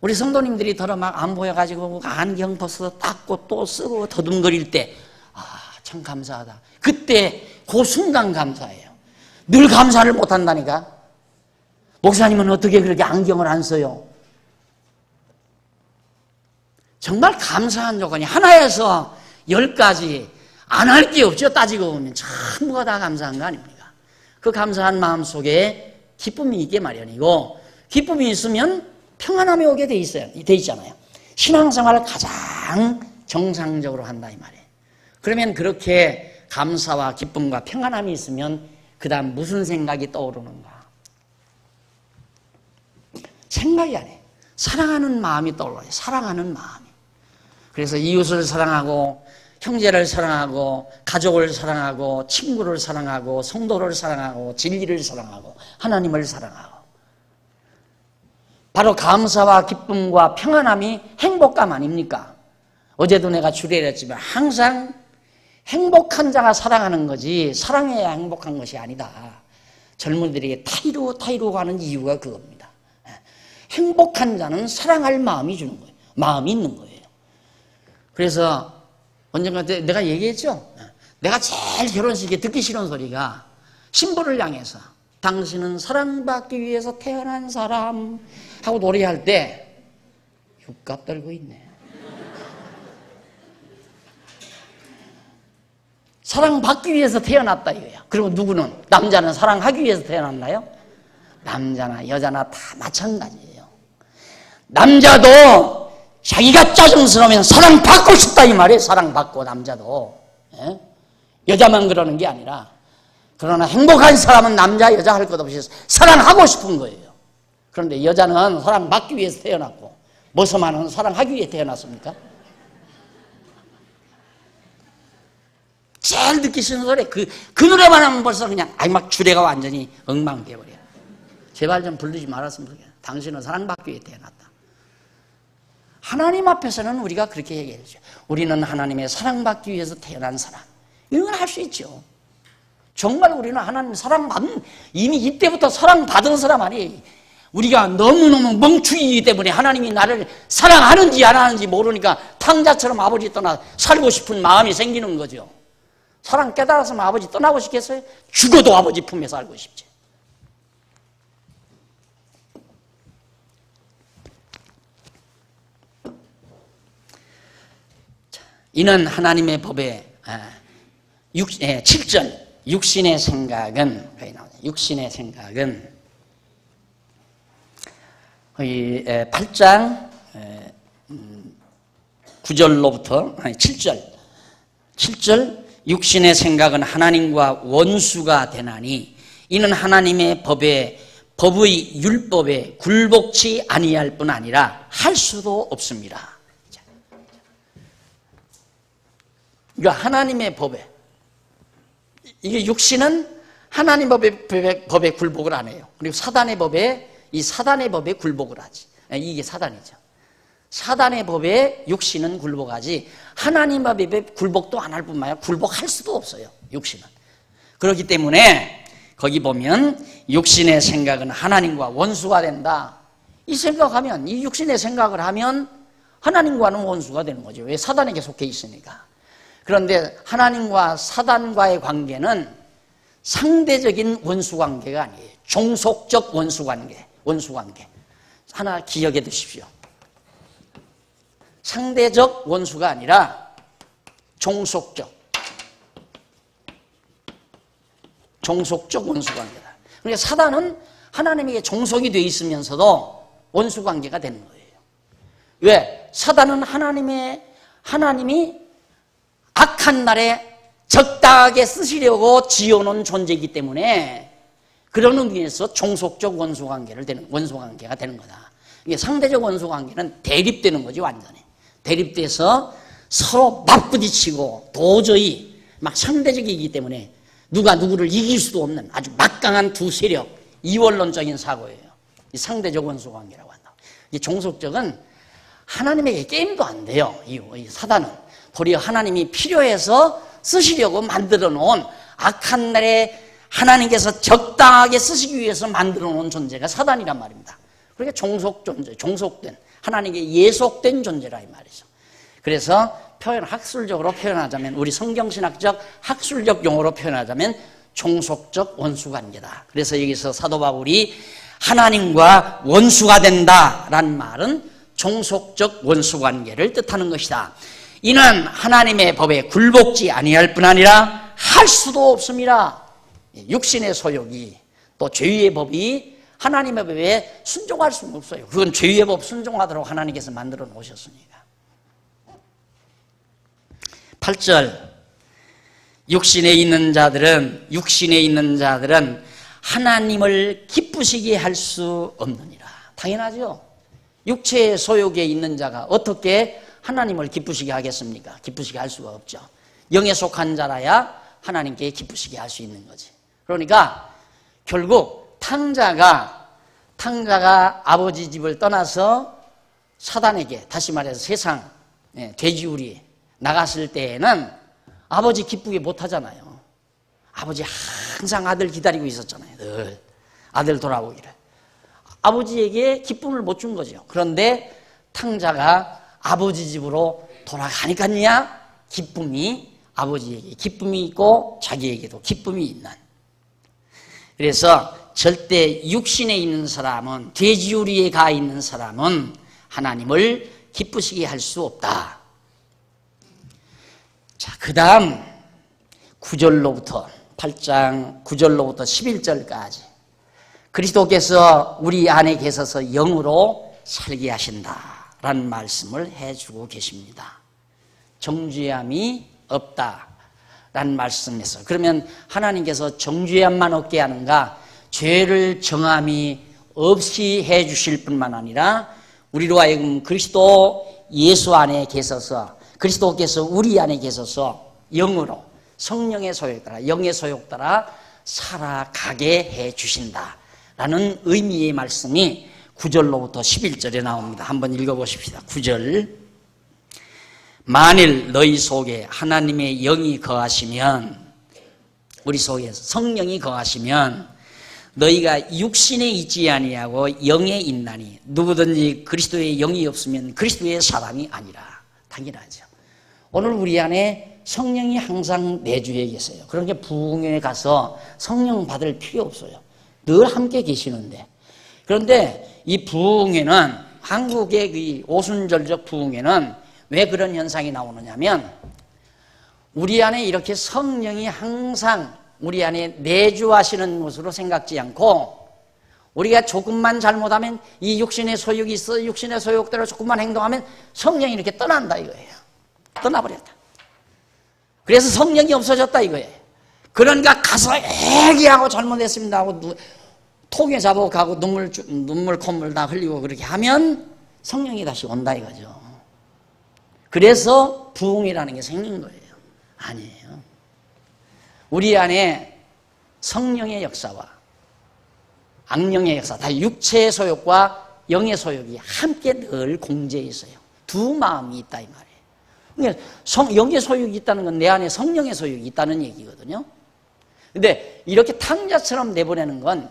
우리 성도님들이 더러 막 안 보여가지고 안경 벗어서 닦고 또 쓰고 더듬거릴 때 참 감사하다. 그때 그 순간 감사해요. 늘 감사를 못한다니까. 목사님은 어떻게 그렇게 안경을 안 써요? 정말 감사한 조건이 하나에서 10가지 안 할 게 없죠. 따지고 보면 전부가 다 감사한 거 아닙니까? 그 감사한 마음 속에 기쁨이 있게 마련이고 기쁨이 있으면 평안함이 오게 돼 있잖아요. 신앙생활을 가장 정상적으로 한다 이 말이에요. 그러면 그렇게 감사와 기쁨과 평안함이 있으면 그 다음 무슨 생각이 떠오르는가? 생각이 아니에요. 사랑하는 마음이 떠올라요. 사랑하는 마음이. 그래서 이웃을 사랑하고 형제를 사랑하고 가족을 사랑하고 친구를 사랑하고 성도를 사랑하고 진리를 사랑하고 하나님을 사랑하고 바로 감사와 기쁨과 평안함이 행복감 아닙니까? 어제도 내가 주례했지만 항상 행복한 자가 사랑하는 거지 사랑해야 행복한 것이 아니다. 젊은이들에게 타이로 가는 이유가 그겁니다. 행복한 자는 사랑할 마음이 주는 거예요. 마음이 있는 거예요. 그래서 언젠가 내가 얘기했죠. 내가 제일 결혼식에 듣기 싫은 소리가 신부를 향해서 당신은 사랑받기 위해서 태어난 사람 하고 노래할 때 육갑 떨고 있네. 사랑받기 위해서 태어났다 이거야. 그리고 누구는 남자는 사랑하기 위해서 태어났나요? 남자나 여자나 다 마찬가지예요. 남자도 자기가 짜증스러우면 사랑받고 싶다 이 말이에요. 사랑받고 남자도. 예? 여자만 그러는 게 아니라 그러나 행복한 사람은 남자 여자 할 것 없이 사랑하고 싶은 거예요. 그런데 여자는 사랑받기 위해서 태어났고 머서마는 사랑하기 위해 태어났습니까? 제일 듣기 싫은 소리 그 노래만 하면 벌써 그냥 막 주례가 완전히 엉망되어버려요. 제발 좀 부르지 말았으면 좋겠어요. 당신은 사랑받기 위해 태어났다. 하나님 앞에서는 우리가 그렇게 얘기해야죠. 우리는 하나님의 사랑받기 위해서 태어난 사람. 이런 걸 할 수 있죠. 정말 우리는 하나님 사랑받은 이미 이때부터 사랑받은 사람 아니에요. 우리가 너무너무 멍충이기 때문에 하나님이 나를 사랑하는지 안 하는지 모르니까 탕자처럼 아버지 떠나 살고 싶은 마음이 생기는 거죠. 사랑 깨달았으면 아버지 떠나고 싶겠어요? 죽어도 아버지 품에 살고 싶지. 이는 하나님의 법에 7절 육신의 생각은 육신의 생각은 8장 9절로부터 7절 육신의 생각은 하나님과 원수가 되나니 이는 하나님의 법의 율법에 굴복치 아니할 뿐 아니라 할 수도 없습니다. 그러니까 하나님의 법에, 이게 육신은 하나님 법에 굴복을 안 해요. 그리고 사단의 법에, 이 사단의 법에 굴복을 하지. 이게 사단이죠. 사단의 법에 육신은 굴복하지 하나님 법에 굴복도 안 할 뿐만 아니라 굴복할 수도 없어요. 육신은. 그렇기 때문에 거기 보면 육신의 생각은 하나님과 원수가 된다. 이 생각하면, 이 육신의 생각을 하면 하나님과는 원수가 되는 거죠. 왜? 사단에게 속해 있으니까. 그런데 하나님과 사단과의 관계는 상대적인 원수관계가 아니에요. 종속적 원수관계. 하나 기억해 두십시오. 상대적 원수가 아니라 종속적 원수관계다. 그러니까 사단은 하나님에게 종속이 되어 있으면서도 원수관계가 되는 거예요. 왜? 사단은 하나님이 악한 날에 적당하게 쓰시려고 지어놓은 존재이기 때문에 그런 의미에서 종속적 원수관계가 되는 거다. 이게 상대적 원수관계는 대립되는 거지, 완전히. 대립돼서 서로 맞부딪히고 도저히 막 상대적이기 때문에 누가 누구를 이길 수도 없는 아주 막강한 두 세력, 이원론적인 사고예요. 이 상대적 원수관계라고 한다. 이 종속적은 하나님에게 게임도 안 돼요. 이 사단은 도리어 하나님이 필요해서 쓰시려고 만들어 놓은 악한 날에 하나님께서 적당하게 쓰시기 위해서 만들어 놓은 존재가 사단이란 말입니다. 그러니까 종속된 하나님께 예속된 존재라 이 말이죠. 그래서 학술적으로 표현하자면, 우리 성경신학적 학술적 용어로 표현하자면 종속적 원수관계다. 그래서 여기서 사도 바울이 하나님과 원수가 된다라는 말은 종속적 원수관계를 뜻하는 것이다. 이는 하나님의 법에 굴복지 아니할 뿐 아니라 할 수도 없습니다. 육신의 소욕이, 또 죄의 법이 하나님의 법에 순종할 수는 없어요. 그건 죄의 법 순종하도록 하나님께서 만들어 놓으셨으니까. 8절, 육신에 있는 자들은 하나님을 기쁘시게 할 수 없느니라. 당연하죠. 육체의 소욕에 있는 자가 어떻게 하나님을 기쁘시게 하겠습니까? 기쁘시게 할 수가 없죠. 영에 속한 자라야 하나님께 기쁘시게 할 수 있는 거지. 그러니까 결국 탕자가 아버지 집을 떠나서 사단에게, 다시 말해서 세상 돼지우리 나갔을 때에는 아버지 기쁘게 못하잖아요. 아버지 항상 아들 기다리고 있었잖아요. 늘 아들 돌아오기를. 아버지에게 기쁨을 못 준 거죠. 그런데 탕자가 아버지 집으로 돌아가니까야 아버지에게 기쁨이 있고 자기에게도 기쁨이 있는. 그래서 절대 육신에 있는 사람은, 돼지우리에 가 있는 사람은 하나님을 기쁘시게 할 수 없다. 자, 그 다음 9절로부터 8장 9절로부터 11절까지 그리스도께서 우리 안에 계셔서 영으로 살게 하신다라는 말씀을 해주고 계십니다. 정죄함이 없다라는 말씀에서, 그러면 하나님께서 정죄함만 없게 하는가? 죄를 정함이 없이 해주실 뿐만 아니라 우리로 하여금 그리스도 예수 안에 계셔서, 그리스도께서 우리 안에 계셔서 영으로, 성령의 소욕 따라, 영의 소욕 따라 살아가게 해주신다라는 의미의 말씀이 9절로부터 11절에 나옵니다. 한번 읽어보십시다. 9절, 만일 너희 속에 하나님의 영이 거하시면, 우리 속에 성령이 거하시면 너희가 육신에 있지 아니하고 영에 있나니 누구든지 그리스도의 영이 없으면 그리스도의 사람이 아니라. 당연하죠. 오늘 우리 안에 성령이 항상 내주에 계세요. 그러니까 부흥회에 가서 성령 받을 필요 없어요. 늘 함께 계시는데. 그런데 이 부흥회는, 한국의 이 오순절적 부흥회는 왜 그런 현상이 나오느냐면, 우리 안에 이렇게 성령이 항상 우리 안에 내주하시는 것으로 생각지 않고, 우리가 조금만 잘못하면 이 육신의 소욕이 있어, 육신의 소욕대로 조금만 행동하면 성령이 이렇게 떠난다 이거예요. 떠나버렸다. 그래서 성령이 없어졌다 이거예요. 그러니까 가서 애기하고 잘못했습니다 하고 통에 잡아가고 눈물 콧물 다 흘리고 그렇게 하면 성령이 다시 온다 이거죠. 그래서 부흥이라는 게 생긴 거예요. 아니에요. 우리 안에 성령의 역사와 악령의 역사, 다 육체의 소욕과 영의 소욕이 함께 늘 공재해 있어요. 두 마음이 있다 이 말이에요. 그러니까 영의 소욕이 있다는 건 내 안에 성령의 소욕이 있다는 얘기거든요. 근데 이렇게 탕자처럼 내보내는 건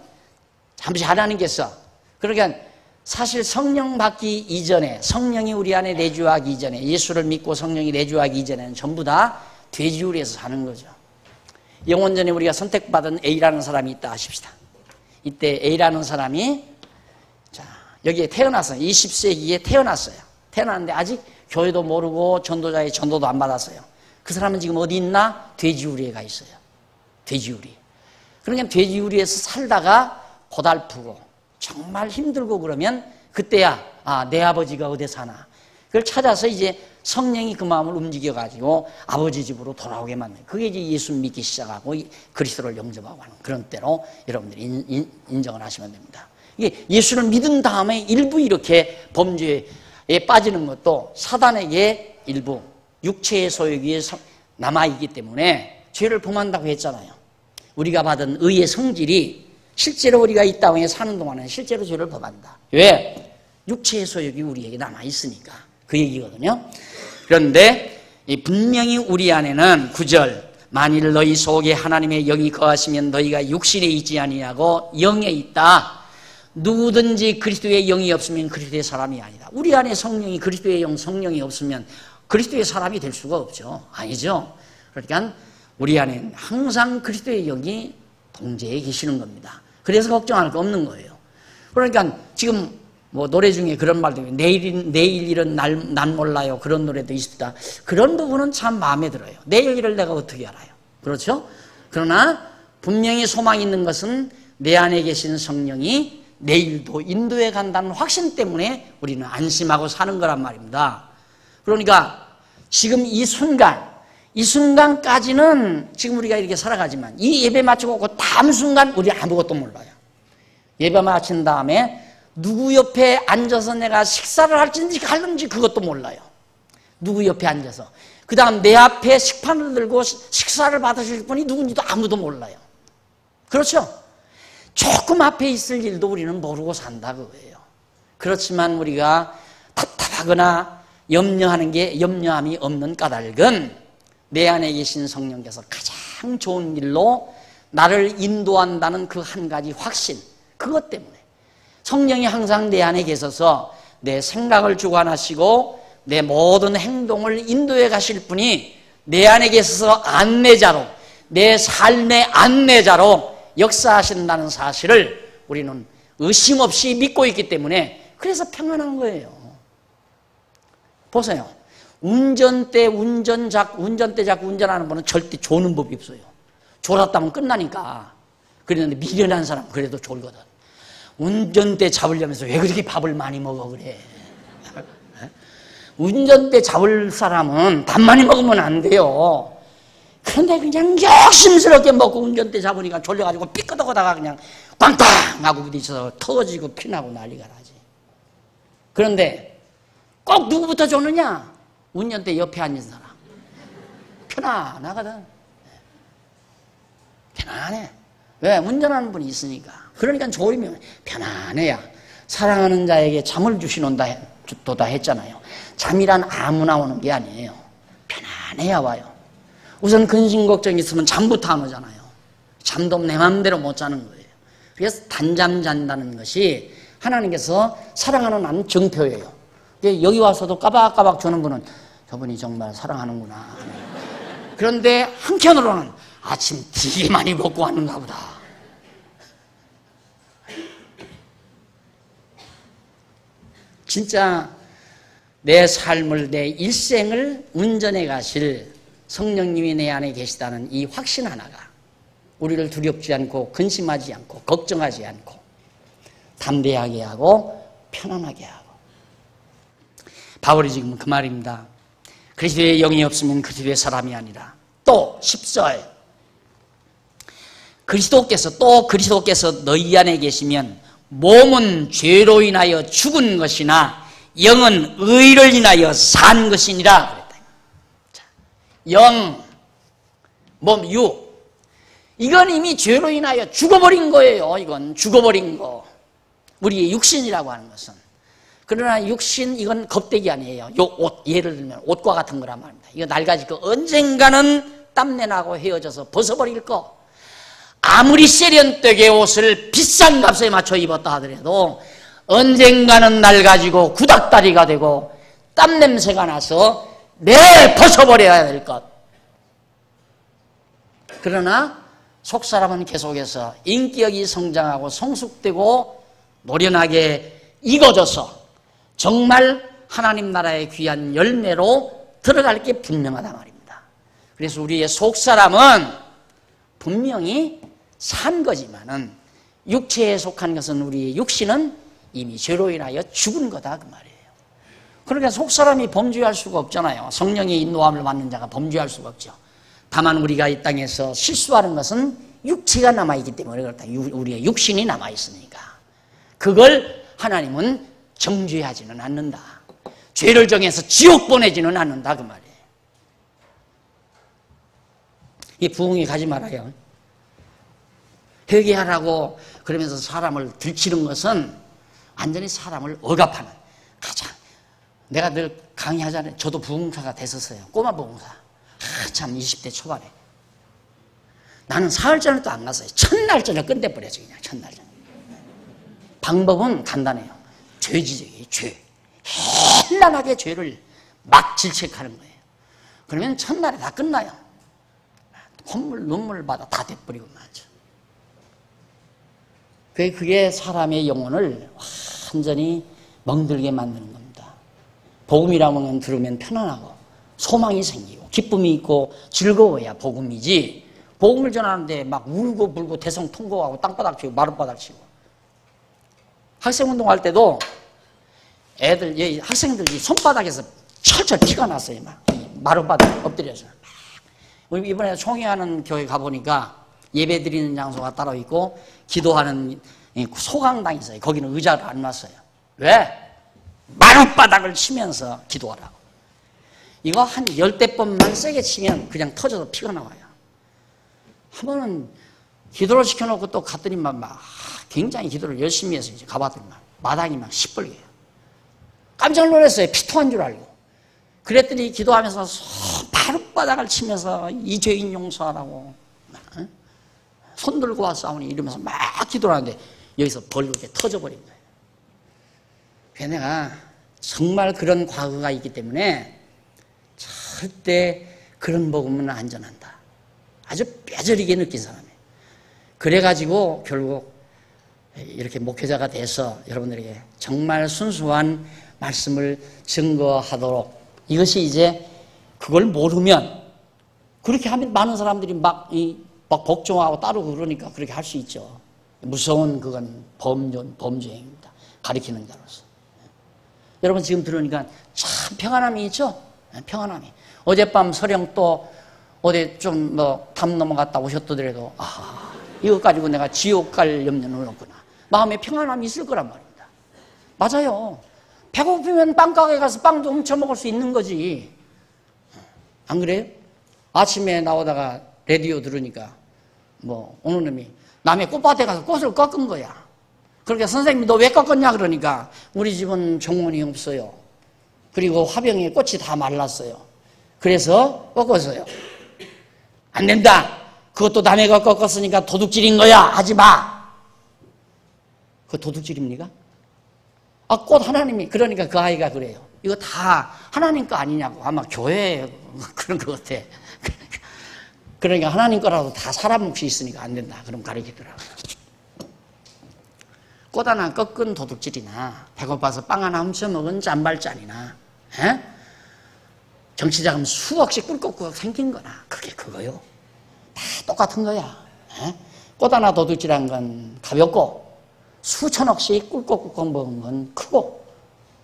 잠시 하나님께서, 그러니까 사실 성령 받기 이전에, 성령이 우리 안에 내주하기 이전에, 예수를 믿고 성령이 내주하기 이전에는 전부 다 돼지우리에서 사는 거죠. 영원전에 우리가 선택받은 A라는 사람이 있다 하십시다. 이때 A라는 사람이 여기에 태어났어요. 20세기에 태어났어요. 태어났는데 아직 교회도 모르고 전도자의 전도도 안 받았어요. 그 사람은 지금 어디 있나? 돼지우리에 가 있어요. 돼지우리. 그러니까 돼지우리에서 살다가 고달프고 정말 힘들고 그러면 그때야 내 아버지가 어디 사나. 그걸 찾아서 이제 성령이 그 마음을 움직여가지고 아버지 집으로 돌아오게 만든, 그게 이제 예수 믿기 시작하고 그리스도를 영접하고 하는 그런 때로 여러분들이 인정을 하시면 됩니다. 이게 예수를 믿은 다음에 일부 이렇게 범죄에 빠지는 것도 사단에게 일부 육체의 소욕이 남아있기 때문에 죄를 범한다고 했잖아요. 우리가 받은 의의 성질이 실제로 우리가 이 땅에 사는 동안에 실제로 죄를 범한다. 왜? 육체의 소욕이 우리에게 남아있으니까. 그 얘기거든요. 그런데 분명히 우리 안에는 9절, 만일 너희 속에 하나님의 영이 거하시면 너희가 육신에 있지 아니하고 영에 있다. 누구든지 그리스도의 영이 없으면 그리스도의 사람이 아니다. 우리 안에 성령이, 그리스도의 영, 성령이 없으면 그리스도의 사람이 될 수가 없죠. 아니죠. 그러니까 우리 안에는 항상 그리스도의 영이 동재해 계시는 겁니다. 그래서 걱정할 거 없는 거예요. 그러니까 지금 노래 중에 그런 말도 있고, 내일 일은 난 몰라요. 그런 노래도 있습니다. 그런 부분은 참 마음에 들어요. 내일 일을 내가 어떻게 알아요? 그렇죠? 그러나 분명히 소망이 있는 것은 내 안에 계신 성령이 내일도 인도해 간다는 확신 때문에 우리는 안심하고 사는 거란 말입니다. 그러니까 지금 이 순간까지는 지금 우리가 이렇게 살아가지만 이 예배 마치고 그 다음 순간 우리 아무것도 몰라요. 예배 마친 다음에 누구 옆에 앉아서 내가 식사를 할는지 그것도 몰라요. 누구 옆에 앉아서. 그 다음 내 앞에 식판을 들고 식사를 받으실 분이 누군지도 아무도 몰라요. 그렇죠? 조금 앞에 있을 일도 우리는 모르고 산다 그거예요. 그렇지만 우리가 답답하거나 염려함이 없는 까닭은 내 안에 계신 성령께서 가장 좋은 길로 나를 인도한다는 그 한 가지 확신, 그것 때문에 성령이 항상 내 안에 계셔서 내 생각을 주관하시고 내 모든 행동을 인도해 가실 분이 내 안에 계셔서 안내자로, 내 삶의 안내자로 역사하신다는 사실을 우리는 의심 없이 믿고 있기 때문에 그래서 평안한 거예요. 보세요. 운전대 자꾸 운전하는 분은 절대 조는 법이 없어요. 졸았다면 끝나니까. 그랬는데 미련한 사람은 그래도 졸거든. 운전대 잡으려면서 왜 그렇게 밥을 많이 먹어 그래. 운전대 잡을 사람은 밥 많이 먹으면 안 돼요. 그런데 그냥 욕심스럽게 먹고 운전대 잡으니까 졸려가지고 삐끄덕하다가 그냥 꽝꽝 하고 부딪혀서 터지고 피나고 난리가 나지. 그런데 꼭 누구부터 줬느냐? 운전대 옆에 앉은 사람. 편안하거든. 편안해. 왜? 운전하는 분이 있으니까. 그러니까 졸이면 편안해야. 사랑하는 자에게 잠을 주시노다 했잖아요. 잠이란 아무나 오는 게 아니에요. 편안해야 와요. 우선 근심 걱정이 있으면 잠부터 안 오잖아요. 잠도 내 마음대로 못 자는 거예요. 그래서 단잠 잔다는 것이 하나님께서 사랑하는 나는 정표예요. 여기 와서도 까박까박 주는 분은 저분이 정말 사랑하는구나. 그런데 한편으로는 아침 되게 많이 먹고 왔는가 보다. 진짜 내 삶을, 내 일생을 운전해 가실 성령님이 내 안에 계시다는 이 확신 하나가 우리를 두렵지 않고 근심하지 않고 걱정하지 않고 담대하게 하고 편안하게 하고. 바울이 지금 그 말입니다. 그리스도의 영이 없으면 그리스도의 사람이 아니라 또 10절 그리스도께서 너희 안에 계시면 몸은 죄로 인하여 죽은 것이나 영은 의를 인하여 산 것이니라 그랬다. 자, 영, 몸, 육 이건 이미 죄로 인하여 죽어버린 거예요. 이건 죽어버린 거. 우리의 육신이라고 하는 것은. 그러나 육신 이건 겁대기 아니에요. 요 옷, 예를 들면 옷과 같은 거란 말입니다. 이거 낡아질 거 언젠가는 땀내나고 헤어져서 벗어버릴 거. 아무리 세련되게 옷을 비싼 값에 맞춰 입었다 하더라도 언젠가는 낡아지고 구닥다리가 되고 땀냄새가 나서 벗어버려야 될 것. 그러나 속사람은 계속해서 인격이 성장하고 성숙되고 노련하게 익어져서 정말 하나님 나라의 귀한 열매로 들어갈 게 분명하단 말입니다. 그래서 우리의 속사람은 분명히 산 거지만은 육체에 속한 것은 우리의 육신은 이미 죄로 인하여 죽은 거다 그 말이에요. 그러니까 속사람이 범죄할 수가 없잖아요. 성령의 인도함을 받는 자가 범죄할 수가 없죠. 다만 우리가 이 땅에서 실수하는 것은 육체가 남아있기 때문에 그렇다. 우리의 육신이 남아있으니까. 그걸 하나님은 정죄하지는 않는다. 죄를 정해서 지옥 보내지는 않는다 그 말이에요. 이 부흥회 가지 말아요. 회개하라고 그러면서 사람을 들치는 것은 완전히 사람을 억압하는 가장 내가 늘 강의하잖아요. 저도 부흥사가 됐었어요. 꼬마 부흥사. 참 20대 초반에. 나는 사흘전에도 안 갔어요. 첫날전에 끝내버려야지 그냥 첫날전. 방법은 간단해요. 죄지적이에요. 죄. 현란하게 죄를 막 질책하는 거예요. 그러면 첫날에 다 끝나요. 콧물 눈물 받아 다 돼버리고 말죠. 그게 사람의 영혼을 완전히 멍들게 만드는 겁니다. 복음이라는 들으면 편안하고 소망이 생기고 기쁨이 있고 즐거워야 복음이지. 복음을 전하는데 막 울고 불고 대성통곡하고 땅바닥 치고 마룻바닥 치고. 학생운동할 때도 학생들이 손바닥에서 철철 피가 났어요. 막 마룻바닥 엎드려서. 이번에 총회하는 교회 가보니까 예배 드리는 장소가 따로 있고 기도하는 소강당이 있어요. 거기는 의자를 안 놨어요. 왜? 마룻바닥을 치면서 기도하라고. 이거 한 10대번만 세게 치면 그냥 터져서 피가 나와요. 한 번은 기도를 시켜놓고 또 갔더니 막 굉장히 기도를 열심히 해서 이제 가봤더니 마당이 막 시뻘개요. 깜짝 놀랐어요. 피토한 줄 알고. 그랬더니 기도하면서 마룻바닥을 치면서 이 죄인 용서하라고 손 들고 와 싸우니 이러면서 막 기도를 하는데 여기서 벌겋게 터져버린 거예요. 그래서 내가 정말 그런 과거가 있기 때문에 절대 그런 복음은 안전한다. 아주 뼈저리게 느낀 사람이에요. 그래가지고 결국 이렇게 목회자가 돼서 여러분들에게 정말 순수한 말씀을 증거하도록 이것이 이제 그걸 모르면 그렇게 하면 많은 사람들이 막 복종하고 따르고 그러니까 그렇게 할 수 있죠. 무서운 그건 범죄행위입니다. 가리키는 자로서. 여러분 지금 들으니까 참 평안함이 있죠? 평안함이. 어젯밤 서령 또 어디 좀 담 넘어갔다 오셨더라도 이것 가지고 내가 지옥 갈 염려는 없구나. 마음에 평안함이 있을 거란 말입니다. 맞아요. 배고프면 빵가게 가서 빵도 훔쳐 먹을 수 있는 거지. 안 그래요? 아침에 나오다가 라디오 들으니까 어느 놈이 남의 꽃밭에 가서 꽃을 꺾은 거야. 그러니까 선생님이 너 왜 꺾었냐 그러니까 우리 집은 정원이 없어요. 그리고 화병에 꽃이 다 말랐어요. 그래서 꺾었어요. 안 된다. 그것도 남의 거 꺾었으니까 도둑질인 거야. 하지 마. 그거 도둑질입니까? 꽃 하나님이 그러니까 그 아이가 그래요. 이거 다 하나님 거 아니냐고. 아마 교회 그런 것 같아. 그러니까 하나님 거라도 다 사람 몫이 있으니까 안 된다. 그럼 가르치더라고요. 꽃 하나 꺾은 도둑질이나 배고파서 빵 하나 훔쳐먹은 짠발짠이나 정치자금 수억씩 꿀꺽꿀꺽 생긴 거나 그게 그거요. 다 똑같은 거야. 꽃 하나 도둑질한 건 가볍고 수천억씩 꿀꺽꿀꺽 먹은 건 크고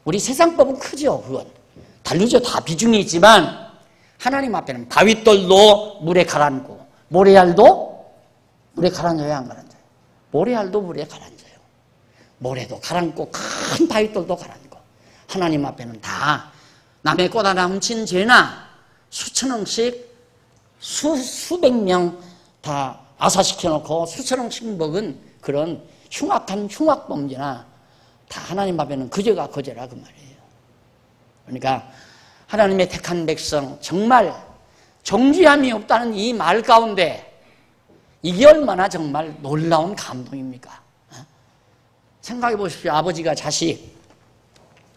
우리 세상법은 크죠. 그건 다르죠. 다 비중이 있지만 하나님 앞에는 바윗돌도 물에 가라앉고 모래알도 물에 가라앉아야 안 가라앉아요? 모래알도 물에 가라앉아요. 모래도 가라앉고 큰 바윗돌도 가라앉고 하나님 앞에는 다 남의 꼬다나 훔친 죄나 수천억씩 수백 명 다 아사시켜놓고 수천억씩 먹은 그런 흉악한 흉악범죄나 다 하나님 앞에는 그죄가 그죄라 그 말이에요. 그러니까 하나님의 택한 백성 정말 정죄함이 없다는 이 말 가운데 이게 얼마나 정말 놀라운 감동입니까? 생각해 보십시오. 아버지가 자식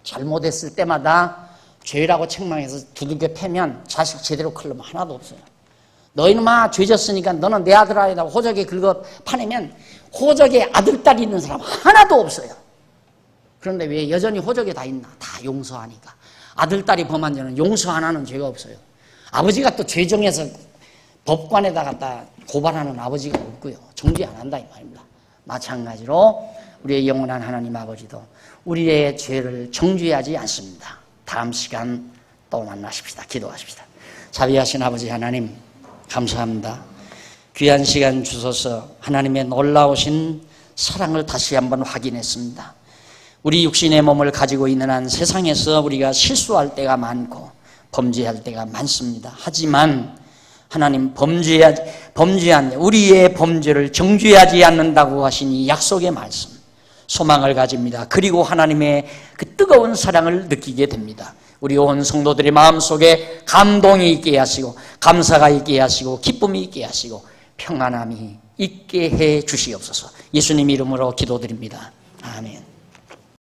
잘못했을 때마다 죄라고 책망해서 두들겨 패면 자식 제대로 클 놈 하나도 없어요. 너희는 죄졌으니까 너는 내 아들 아니다 호적에 긁어 파내면 호적에 아들, 딸이 있는 사람 하나도 없어요. 그런데 왜 여전히 호적에 다 있나? 다 용서하니까. 아들, 딸이 범한 죄는 용서 안 하는 죄가 없어요. 아버지가 또 죄 정해서 법관에다 갖다 고발하는 아버지가 없고요. 정죄 안 한다 이 말입니다. 마찬가지로 우리의 영원한 하나님 아버지도 우리의 죄를 정죄하지 않습니다. 다음 시간 또 만나십시다. 기도하십시다. 자비하신 아버지 하나님 감사합니다. 귀한 시간 주셔서 하나님의 놀라우신 사랑을 다시 한번 확인했습니다. 우리 육신의 몸을 가지고 있는 한 세상에서 우리가 실수할 때가 많고 범죄할 때가 많습니다. 하지만 하나님 범죄한 우리의 범죄를 정죄하지 않는다고 하신 이 약속의 말씀 소망을 가집니다. 그리고 하나님의 그 뜨거운 사랑을 느끼게 됩니다. 우리 온 성도들의 마음속에 감동이 있게 하시고 감사가 있게 하시고 기쁨이 있게 하시고 평안함이 있게 해 주시옵소서. 예수님 이름으로 기도드립니다. 아멘.